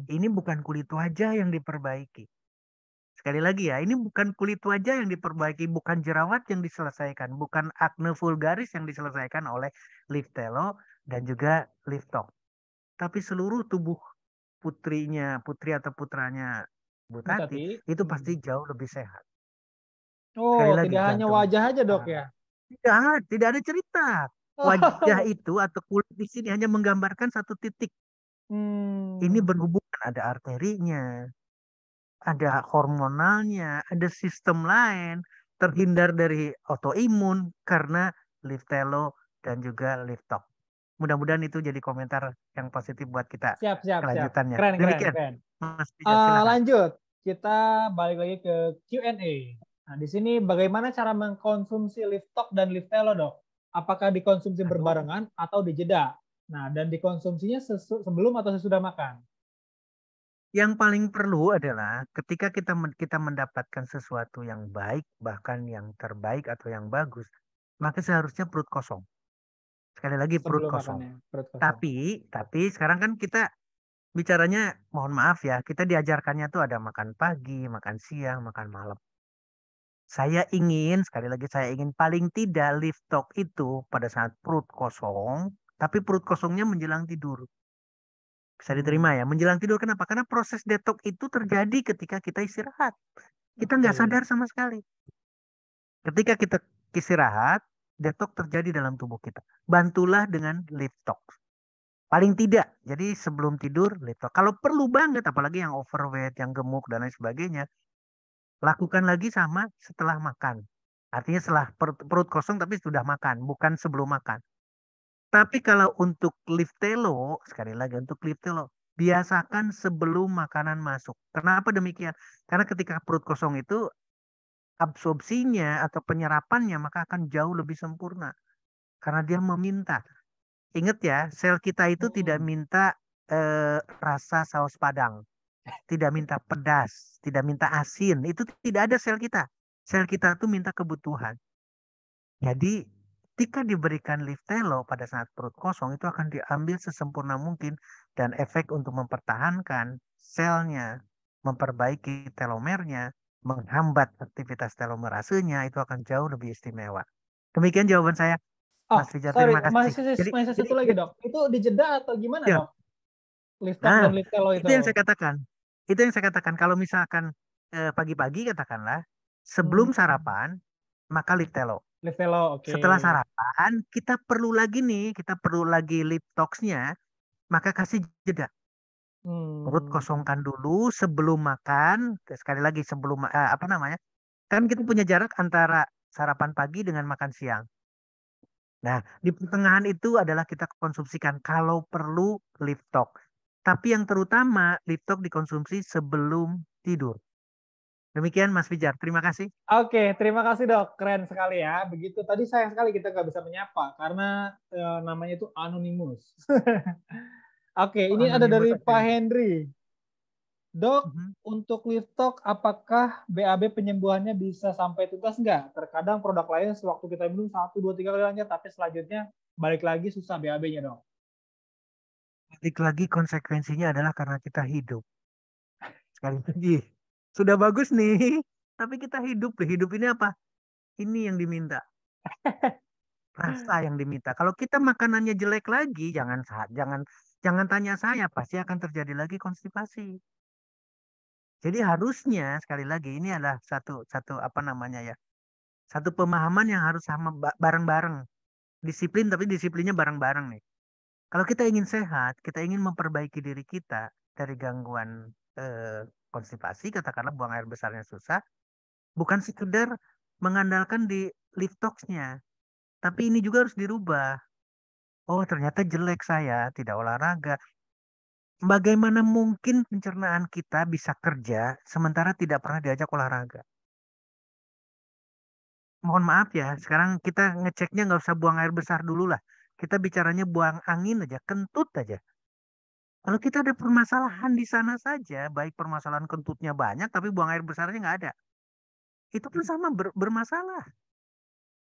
Ini bukan kulit wajah yang diperbaiki. Sekali lagi ya, ini bukan kulit wajah yang diperbaiki, bukan jerawat yang diselesaikan, bukan akne vulgaris yang diselesaikan oleh Liftelo dan juga Liftok. Tapi seluruh tubuh putri atau putranya Bu Tati itu pasti jauh lebih sehat. Sekali lagi, tidak hanya wajah aja dok ya? Tidak ada cerita. Wajah itu atau kulit di sini hanya menggambarkan satu titik. Ini berhubungan, ada arterinya, ada hormonalnya, ada sistem lain, terhindar dari autoimun karena Liftelo dan juga Liftok. Mudah-mudahan itu jadi komentar yang positif buat kita. Siap. Kelanjutannya. Keren. Demikian. Mas Pijar, silakan. Lanjut, kita balik lagi ke Q&A. Nah, di sini bagaimana cara mengkonsumsi Liftok dan Liftelo dok? Apakah dikonsumsi berbarengan atau dijeda? Nah, dan dikonsumsinya sebelum atau sesudah makan? Yang paling perlu adalah ketika kita mendapatkan sesuatu yang baik, bahkan yang terbaik atau yang bagus, maka seharusnya perut kosong. Sekali lagi perut kosong. Tapi sekarang kan kita bicaranya, mohon maaf ya, kita diajarkannya tuh ada makan pagi, makan siang, makan malam. Sekali lagi saya ingin paling tidak Liftok itu pada saat perut kosong, tapi perut kosongnya menjelang tidur. Bisa diterima ya. Menjelang tidur kenapa? Karena proses detox itu terjadi ketika kita istirahat. Kita nggak sadar sama sekali. Ketika kita istirahat, detox terjadi dalam tubuh kita. Bantulah dengan Liftok. Paling tidak. Jadi sebelum tidur, Liftok. Kalau perlu banget, apalagi yang overweight, yang gemuk, dan lain sebagainya, lakukan lagi sama setelah makan. Artinya setelah perut kosong tapi sudah makan, bukan sebelum makan. Tapi kalau untuk Liftelo, sekali lagi untuk Liftelo, biasakan sebelum makanan masuk. Kenapa demikian? Karena ketika perut kosong itu absorpsinya atau penyerapannya maka akan jauh lebih sempurna. Karena dia meminta. Ingat ya, sel kita itu tidak minta rasa saus Padang, tidak minta pedas, tidak minta asin. Itu tidak ada sel kita. Sel kita tuh minta kebutuhan. Jadi ketika diberikan Liftelo pada saat perut kosong itu akan diambil sesempurna mungkin dan efek untuk mempertahankan selnya, memperbaiki telomernya, menghambat aktivitas telomerasenya itu akan jauh lebih istimewa. Demikian jawaban saya, Oh, Mas Fijar. sorry, Terima kasih. masih satu lagi dok. Itu dijeda atau gimana ya, dok? Liftok nah, dan Liftelo itu itu. yang saya katakan. Itu yang saya katakan. Kalau misalkan pagi-pagi katakanlah sebelum Hmm, sarapan maka Liftelo. Liftelo, oke. Setelah sarapan, kita perlu lagi lip tox-nya, maka kasih jeda. Perut Hmm, kosongkan dulu sebelum makan. Sekali lagi sebelum apa namanya? Kan kita punya jarak antara sarapan pagi dengan makan siang. Nah, di pertengahan itu adalah kita konsumsikan kalau perlu lip tox. Tapi yang terutama lip tox dikonsumsi sebelum tidur. Demikian Mas Fijar. Terima kasih. Oke, terima kasih dok. Keren sekali ya. Begitu tadi sayang sekali kita nggak bisa menyapa karena namanya itu anonimus. Oke, Oh, ini ada anonimus, dari oke. Pak Henry. Dok, Mhm. untuk Liftok, apakah BAB penyembuhannya bisa sampai tuntas nggak? Terkadang produk lain sewaktu kita minum 1, 2, 3 kali lanjut, tapi selanjutnya balik lagi susah BAB-nya dok. Balik lagi konsekuensinya adalah karena kita hidup. Sekali lagi. Sudah bagus nih. Tapi kita hidup. Hidup ini apa? Ini yang diminta. Rasa yang diminta. Kalau kita makanannya jelek lagi, jangan tanya saya, pasti akan terjadi lagi konstipasi. Jadi harusnya sekali lagi ini adalah satu satu apa namanya ya? Satu pemahaman yang harus sama bareng-bareng. Disiplin tapi disiplinnya bareng-bareng nih. Kalau kita ingin sehat, kita ingin memperbaiki diri kita dari gangguan konstipasi, katakanlah buang air besarnya susah, bukan sekedar mengandalkan di lift tox-nya, tapi ini juga harus dirubah. Oh, ternyata jelek saya, tidak olahraga. Bagaimana mungkin pencernaan kita bisa kerja sementara tidak pernah diajak olahraga? Mohon maaf ya, sekarang kita ngeceknya nggak usah buang air besar dulu lah. Kita bicaranya buang angin aja, kentut aja. Kalau kita ada permasalahan di sana saja, baik permasalahan kentutnya banyak, tapi buang air besarnya nggak ada. Itu pun sama bermasalah.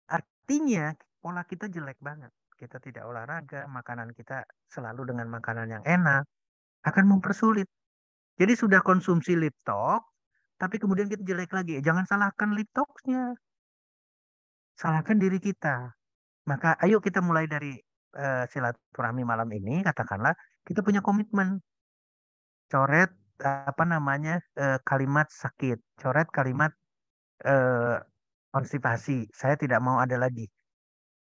Artinya, pola kita jelek banget. Kita tidak olahraga, makanan kita selalu dengan makanan yang enak, akan mempersulit. Jadi sudah konsumsi liptok, tapi kemudian kita jelek lagi. Jangan salahkan liptoknya, salahkan diri kita. Maka ayo kita mulai dari silaturahmi malam ini, katakanlah kita punya komitmen. Coret apa namanya kalimat sakit, coret kalimat eh, konstipasi. Saya tidak mau ada lagi.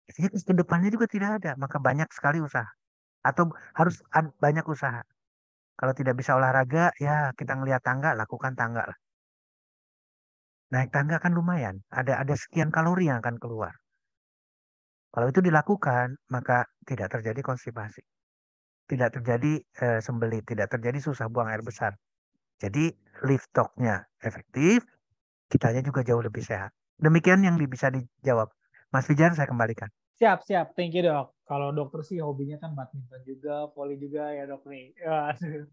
Jadi ke depannya juga tidak ada, maka banyak sekali usaha atau harus banyak usaha. Kalau tidak bisa olahraga, ya kita ngelihat tangga, lakukan tangga lah. Naik tangga kan lumayan, ada sekian kalori yang akan keluar. Kalau itu dilakukan, maka tidak terjadi konstipasi, tidak terjadi sembelit, tidak terjadi susah buang air besar. Jadi lift talk-nya efektif, kitanya juga jauh lebih sehat. Demikian yang bisa dijawab. Mas Fijar, saya kembalikan. Siap, siap. Thank you dok. Kalau dokter sih hobinya kan badminton juga, volley juga ya dok nih. Aduh.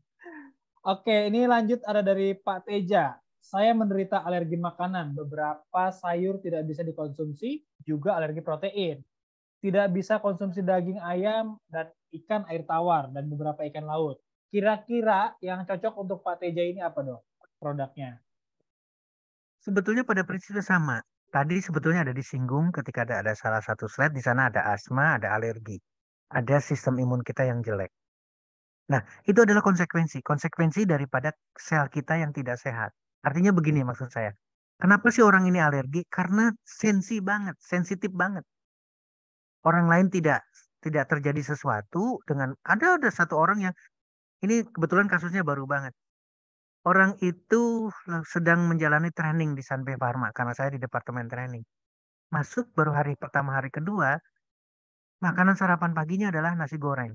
Oke, ini lanjut ada dari Pak Teja. Saya menderita alergi makanan. Beberapa sayur tidak bisa dikonsumsi, juga alergi protein. Tidak bisa konsumsi daging ayam dan ikan air tawar dan beberapa ikan laut. Kira-kira yang cocok untuk Pak Teja ini apa dok produknya? Sebetulnya pada prinsipnya sama. Tadi sebetulnya ada disinggung ketika ada salah satu slide, di sana ada asma, ada alergi. Ada sistem imun kita yang jelek. Nah, itu adalah konsekuensi daripada sel kita yang tidak sehat. Artinya begini maksud saya. Kenapa sih orang ini alergi? Karena sensitif banget. Orang lain tidak terjadi sesuatu dengan ada satu orang yang ini kebetulan kasusnya baru banget. Orang itu sedang menjalani training di Sanbe Pharma karena saya di departemen training. Masuk baru hari pertama hari kedua, makanan sarapan paginya adalah nasi goreng.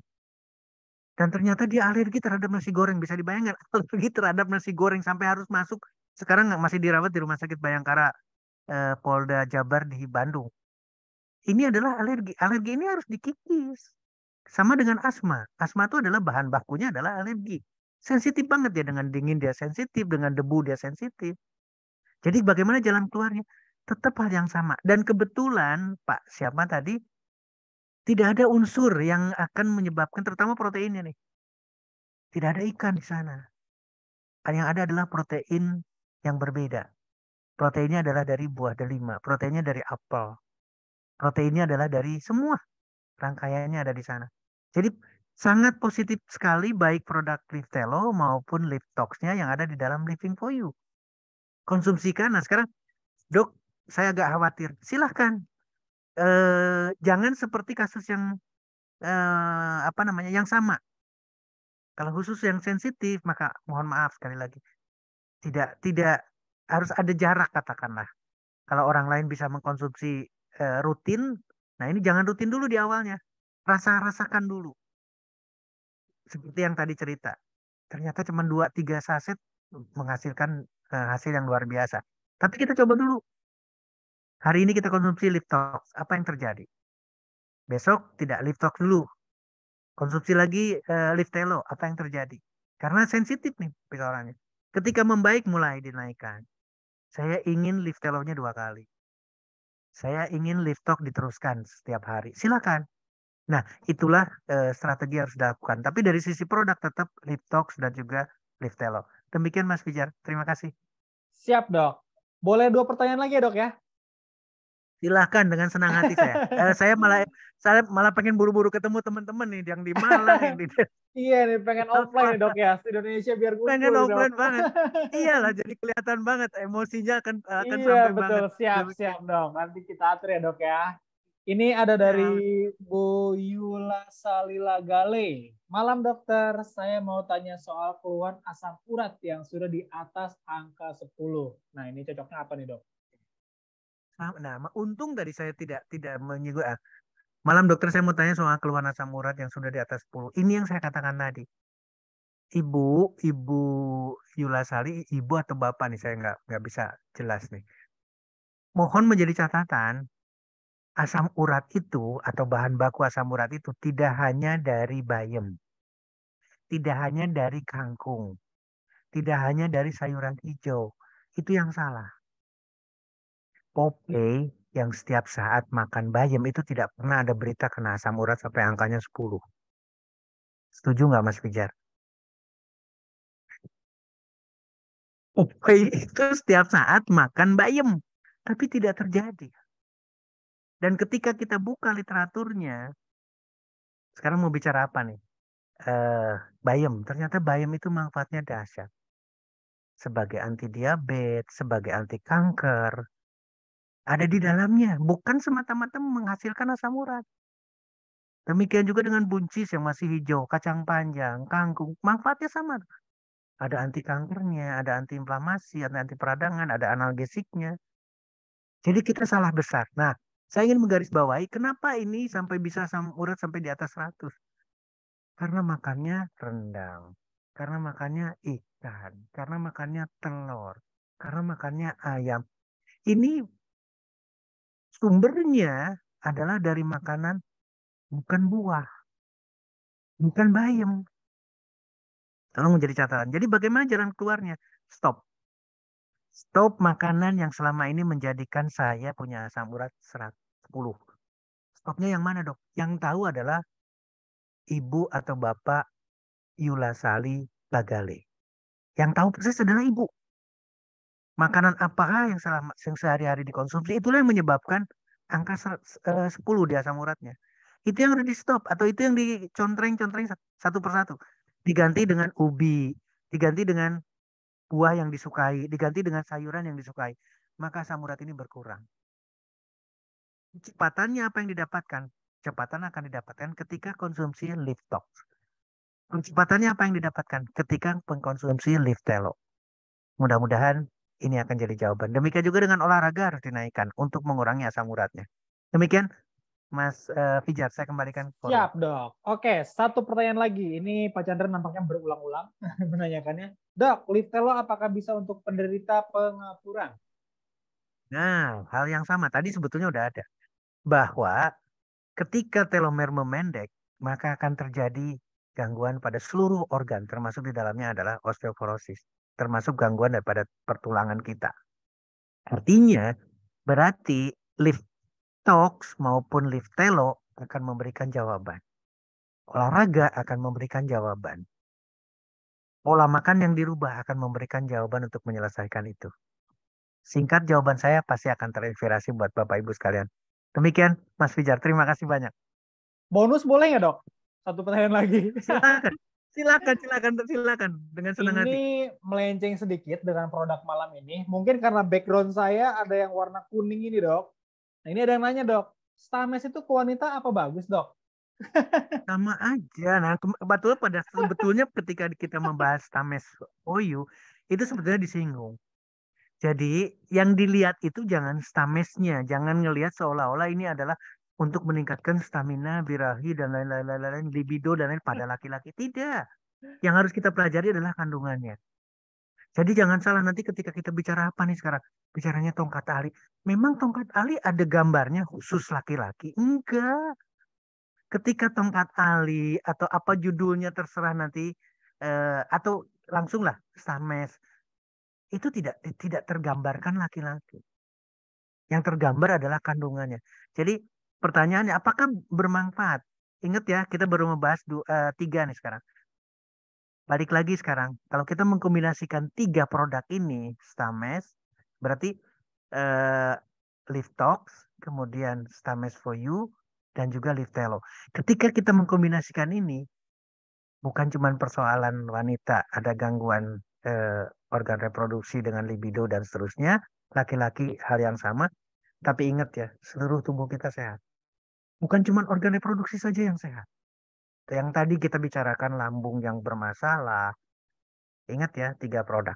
Dan ternyata dia alergi terhadap nasi goreng. Bisa dibayangkan alergi terhadap nasi goreng sampai harus masuk. Sekarang masih dirawat di Rumah Sakit Bayangkara Polda Jabar di Bandung. Ini adalah alergi. Alergi ini harus dikikis. Sama dengan asma. Asma itu adalah bahan bakunya adalah alergi. Sensitif banget ya, dengan dingin dia sensitif, dengan debu dia sensitif. Jadi bagaimana jalan keluarnya? Tetap hal yang sama. Dan kebetulan Pak siapa tadi tidak ada unsur yang akan menyebabkan, terutama proteinnya nih. Tidak ada ikan di sana. Yang ada adalah protein yang berbeda. Proteinnya adalah dari buah delima, proteinnya dari apel, proteinnya adalah dari semua rangkaiannya ada di sana. Jadi sangat positif sekali baik produk Liftelo maupun Liftox-nya yang ada di dalam Living for You. Konsumsikan. Nah sekarang dok, saya agak khawatir. Silahkan. Jangan seperti kasus yang apa namanya yang sama. Kalau khusus yang sensitif, maka mohon maaf sekali lagi. Tidak harus ada jarak katakanlah. Kalau orang lain bisa mengkonsumsi rutin, nah ini jangan rutin dulu di awalnya. Rasakan dulu. Seperti yang tadi cerita. Ternyata cuma 2-3 saset menghasilkan hasil yang luar biasa. Tapi kita coba dulu. Hari ini kita konsumsi Liftox. Apa yang terjadi? Besok tidak Liftox dulu. Konsumsi lagi Liftelo. Apa yang terjadi? Karena sensitif nih persoalannya. Ketika membaik mulai dinaikkan. Saya ingin Liftelonya 2 kali. Saya ingin Liftox diteruskan setiap hari. Silakan. Nah, itulah strategi yang harus dilakukan. Tapi dari sisi produk tetap Liftox dan juga Liftelo. Demikian Mas Fijar. Terima kasih. Siap, Dok. Boleh 2 pertanyaan lagi ya, Dok ya? Silahkan, dengan senang hati saya. Saya malah pengen buru-buru ketemu teman-teman nih yang di Malang, yang di Iya nih, pengen offline nih, Dok ya. Di Indonesia biar pengen ngumpul nih, Dok. offline banget. Iyalah, jadi kelihatan banget emosinya akan Iya, sampai betul. banget. Siap, Dok. Nanti kita atur ya, Dok ya. Ini ada dari Bu Yula Salila Gale. Malam dokter, saya mau tanya soal keluhan asam urat yang sudah di atas angka 10. Nah, ini cocoknya apa nih, Dok? Nah, untung tadi saya tidak menyinggung. Malam dokter, saya mau tanya soal keluhan asam urat yang sudah di atas 10. Ini yang saya katakan tadi. Ibu Yula Sali, ibu atau bapak nih, saya nggak bisa jelas nih. Mohon menjadi catatan, asam urat itu atau bahan baku asam urat itu tidak hanya dari bayam, tidak hanya dari kangkung, tidak hanya dari sayuran hijau. Itu yang salah. Popeye yang setiap saat makan bayam itu tidak pernah ada berita kena asam urat sampai angkanya 10. Setuju nggak Mas Pijar? Popeye itu setiap saat makan bayam, tapi tidak terjadi. Dan ketika kita buka literaturnya, sekarang mau bicara apa nih? Bayam. Ternyata bayam itu manfaatnya dahsyat. Sebagai anti diabetes, sebagai anti kanker. Ada di dalamnya. Bukan semata-mata menghasilkan asam urat. Demikian juga dengan buncis yang masih hijau, kacang panjang, kangkung. Manfaatnya sama. Ada anti kankernya, ada anti inflamasi, ada anti peradangan, ada analgesiknya. Jadi kita salah besar. Nah, saya ingin menggarisbawahi kenapa ini sampai bisa asam urat sampai di atas 100. Karena makannya rendang, karena makannya ikan, karena makannya telur, karena makannya ayam. Ini sumbernya adalah dari makanan, bukan buah, bukan bayam. Tolong menjadi catatan. Jadi bagaimana jalan keluarnya? Stop. Stop makanan yang selama ini menjadikan saya punya asam urat 110. Stopnya yang mana, dok? Yang tahu adalah ibu atau bapak Yula Sali Bagale. Yang tahu persis adalah ibu. Makanan apakah yang sehari-hari dikonsumsi, itulah yang menyebabkan angka 10 di asam uratnya. Itu yang harus di stop, atau itu yang dicontreng-contreng satu persatu. Diganti dengan ubi, diganti dengan buah yang disukai, diganti dengan sayuran yang disukai. Maka asam urat ini berkurang. Kecepatannya apa yang didapatkan? Kecepatan akan didapatkan ketika konsumsi Liftox. Kecepatannya apa yang didapatkan? Ketika mengkonsumsi Liftelo. Mudah-mudahan ini akan jadi jawaban. Demikian juga dengan olahraga harus dinaikkan untuk mengurangi asam uratnya. Demikian Mas Fijar, saya kembalikan forum. Siap, Dok. Oke, 1 pertanyaan lagi. Ini Pak Chandra nampaknya berulang-ulang menanyakannya. Dok, Liftelo apakah bisa untuk penderita pengapuran? Nah, hal yang sama tadi sebetulnya udah ada. Bahwa ketika telomer memendek, maka akan terjadi gangguan pada seluruh organ, termasuk di dalamnya adalah osteoporosis, termasuk gangguan daripada pertulangan kita. Artinya, berarti Liftox maupun Liftelo akan memberikan jawaban. Olahraga akan memberikan jawaban. Pola makan yang dirubah akan memberikan jawaban untuk menyelesaikan itu. Singkat jawaban saya pasti akan terinspirasi buat Bapak Ibu sekalian. Demikian Mas Fijar, terima kasih banyak. Bonus boleh nggak, Dok? Satu pertanyaan lagi. Silakan. Dengan senang hati. Ini melenceng sedikit dengan produk malam ini. Mungkin karena background saya ada yang warna kuning ini, Dok. Nah, ini ada yang nanya, Dok. Stames itu ke wanita apa bagus, Dok? Sama aja. Nah, sebetulnya ketika kita membahas Stames OU, itu sebetulnya disinggung. Jadi yang dilihat itu jangan stamesnya, jangan ngelihat seolah-olah ini adalah untuk meningkatkan stamina, birahi dan lain-lain, libido dan lain pada laki-laki. Tidak. Yang harus kita pelajari adalah kandungannya. Jadi jangan salah nanti ketika kita bicara apa nih sekarang, bicaranya tongkat ali. Memang tongkat ali ada gambarnya khusus laki-laki? Enggak. Ketika tongkat ali atau apa judulnya terserah nanti atau langsunglah Stames itu tidak tergambarkan laki-laki. Yang tergambar adalah kandungannya. Jadi pertanyaannya apakah bermanfaat? Ingat ya, kita baru membahas 3 nih sekarang. Balik lagi sekarang, kalau kita mengkombinasikan 3 produk ini, Stames, berarti Liftox, kemudian Stames for You, dan juga Liftelo. Ketika kita mengkombinasikan ini, bukan cuma persoalan wanita ada gangguan organ reproduksi dengan libido dan seterusnya, laki-laki hal yang sama, tapi ingat ya, seluruh tubuh kita sehat. Bukan cuma organ reproduksi saja yang sehat. Yang tadi kita bicarakan lambung yang bermasalah, ingat ya 3 produk.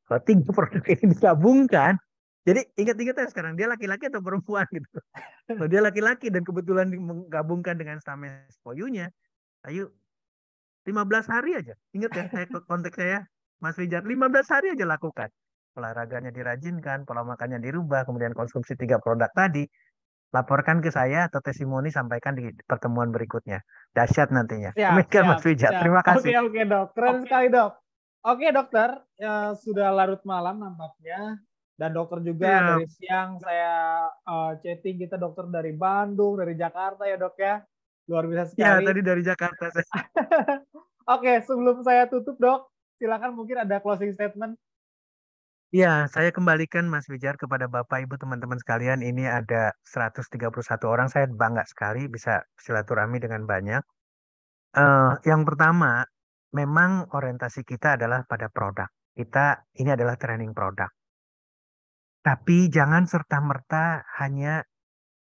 Kalau 3 produk ini digabungkan, jadi ingat-ingat ya sekarang, dia laki-laki atau perempuan gitu. Kalau dia laki-laki dan kebetulan menggabungkan dengan Stames for You-nya, ayo 15 hari aja. Ingat ya, konteks saya, Mas Fijar, 15 hari aja lakukan. Olahraganya dirajinkan, pola makannya dirubah, kemudian konsumsi 3 produk tadi. Laporkan ke saya atau testimoni sampaikan di pertemuan berikutnya. Dahsyat nantinya. Demikian Mas Fijar. Terima kasih. Oke, Dok. Keren sekali, Dok. Oke, Dokter. Ya, sudah larut malam nampaknya. Dan dokter juga dari siang saya chatting, kita dokter dari Bandung, dari Jakarta ya, Dok ya. Luar biasa sekali. Ya, tadi dari Jakarta. Oke, sebelum saya tutup, Dok, silakan mungkin ada closing statement. Ya, saya kembalikan Mas Fijar kepada Bapak Ibu teman-teman sekalian. Ini ada 131 orang. Saya bangga sekali bisa silaturahmi dengan banyak. Yang pertama, memang orientasi kita adalah pada produk. Kita ini adalah training produk. Tapi jangan serta-merta hanya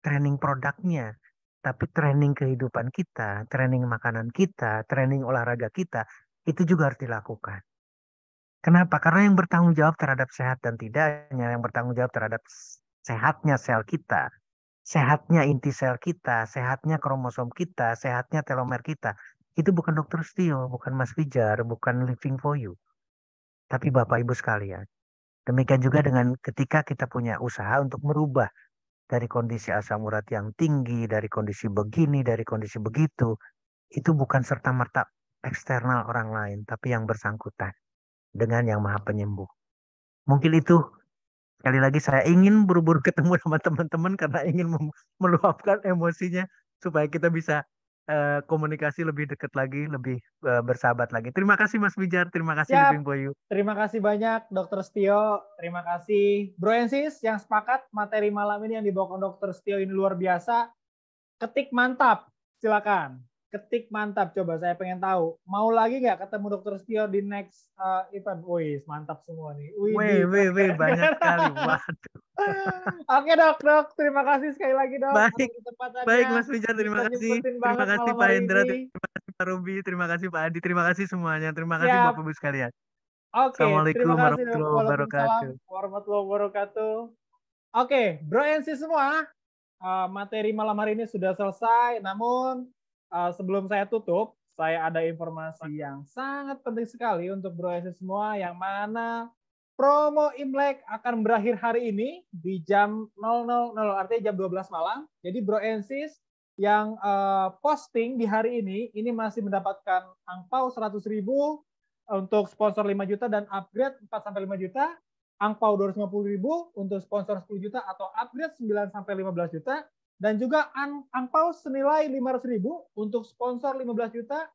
training produknya. Tapi training kehidupan kita, training makanan kita, training olahraga kita, itu juga harus dilakukan. Kenapa? Karena yang bertanggung jawab terhadap sehat dan tidaknya, yang bertanggung jawab terhadap sehatnya sel kita, sehatnya inti sel kita, sehatnya kromosom kita, sehatnya telomer kita, itu bukan Dr. Stio, bukan Mas Fijar, bukan Living for You, tapi Bapak Ibu sekalian. Demikian juga dengan ketika kita punya usaha untuk merubah dari kondisi asam urat yang tinggi, dari kondisi begini, dari kondisi begitu, itu bukan serta-merta eksternal orang lain, tapi yang bersangkutan dengan yang maha penyembuh. Mungkin itu, sekali lagi saya ingin buru-buru ketemu sama teman-teman karena ingin meluapkan emosinya supaya kita bisa komunikasi lebih dekat lagi, lebih bersahabat lagi. Terima kasih Mas Fijar, terima kasih Living for You. Terima kasih banyak Dr. Stio, terima kasih Bro and Sis yang sepakat materi malam ini yang dibawakan Dr. Stio ini luar biasa. Ketik mantap, silakan. Ketik mantap, coba saya pengen tahu. Mau lagi nggak ketemu Dr. Stio di next event? Wih, mantap semua nih. Wih, banyak sekali. Waduh. Oke dok, terima kasih sekali lagi dok. Baik Mas Fijar, terima kasih. Terima kasih Pak Hendra, terima kasih Pak Ruby, terima kasih Pak Adi, terima kasih semuanya. Terima kasih Bapak Ibu sekalian. Oke, Assalamualaikum warahmatullahi wabarakatuh. Oke, Bro and Sis semua, materi malam hari ini sudah selesai. Namun sebelum saya tutup, saya ada informasi yang sangat penting sekali untuk Bro and Sis semua, yang mana promo Imlek akan berakhir hari ini di jam 00.00, artinya jam 12 malam. Jadi Bro and Sis yang posting di hari ini masih mendapatkan angpau 100.000 untuk sponsor 5 juta dan upgrade 4-5 juta, angpau 250.000 untuk sponsor 10 juta atau upgrade 9-15 juta, dan juga angpau senilai 500.000 untuk sponsor 15 juta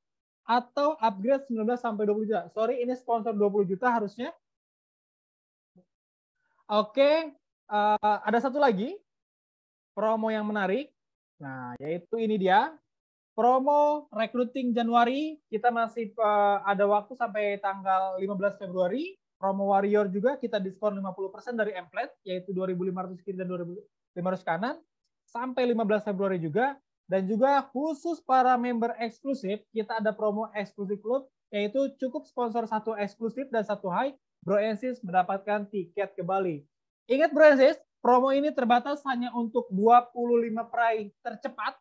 atau upgrade 19-20 juta. Sorry, ini sponsor 20 juta harusnya. Oke, ada satu lagi promo yang menarik. Nah, yaitu ini dia. Promo recruiting Januari, kita masih ada waktu sampai tanggal 15 Februari. Promo Warrior juga kita diskon 50% dari Emplet, yaitu 2.500 kiri dan 2.500 kanan, sampai 15 Februari juga. Dan juga khusus para member eksklusif, kita ada promo eksklusif klub, yaitu cukup sponsor satu eksklusif dan satu high, Bro Ensis mendapatkan tiket ke Bali. Ingat Bro Ensis, promo ini terbatas hanya untuk 25 peraih tercepat.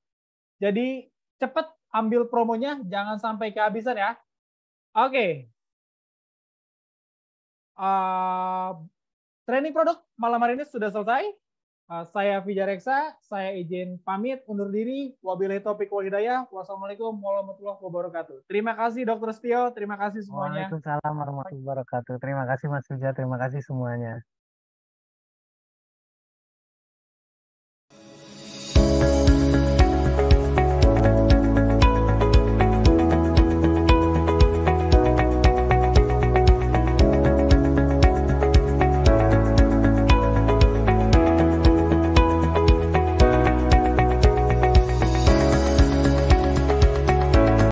Jadi cepat ambil promonya, jangan sampai kehabisan ya. Oke. Training produk malam hari ini sudah selesai. Saya Fijar Reksa, saya izin pamit, undur diri. Wabillahi taufiq wal hidayah. Wassalamualaikum warahmatullahi wabarakatuh. Terima kasih Dr. Setio, terima kasih semuanya. Waalaikumsalam warahmatullahi wabarakatuh. Terima kasih Mas Fijar, terima kasih semuanya.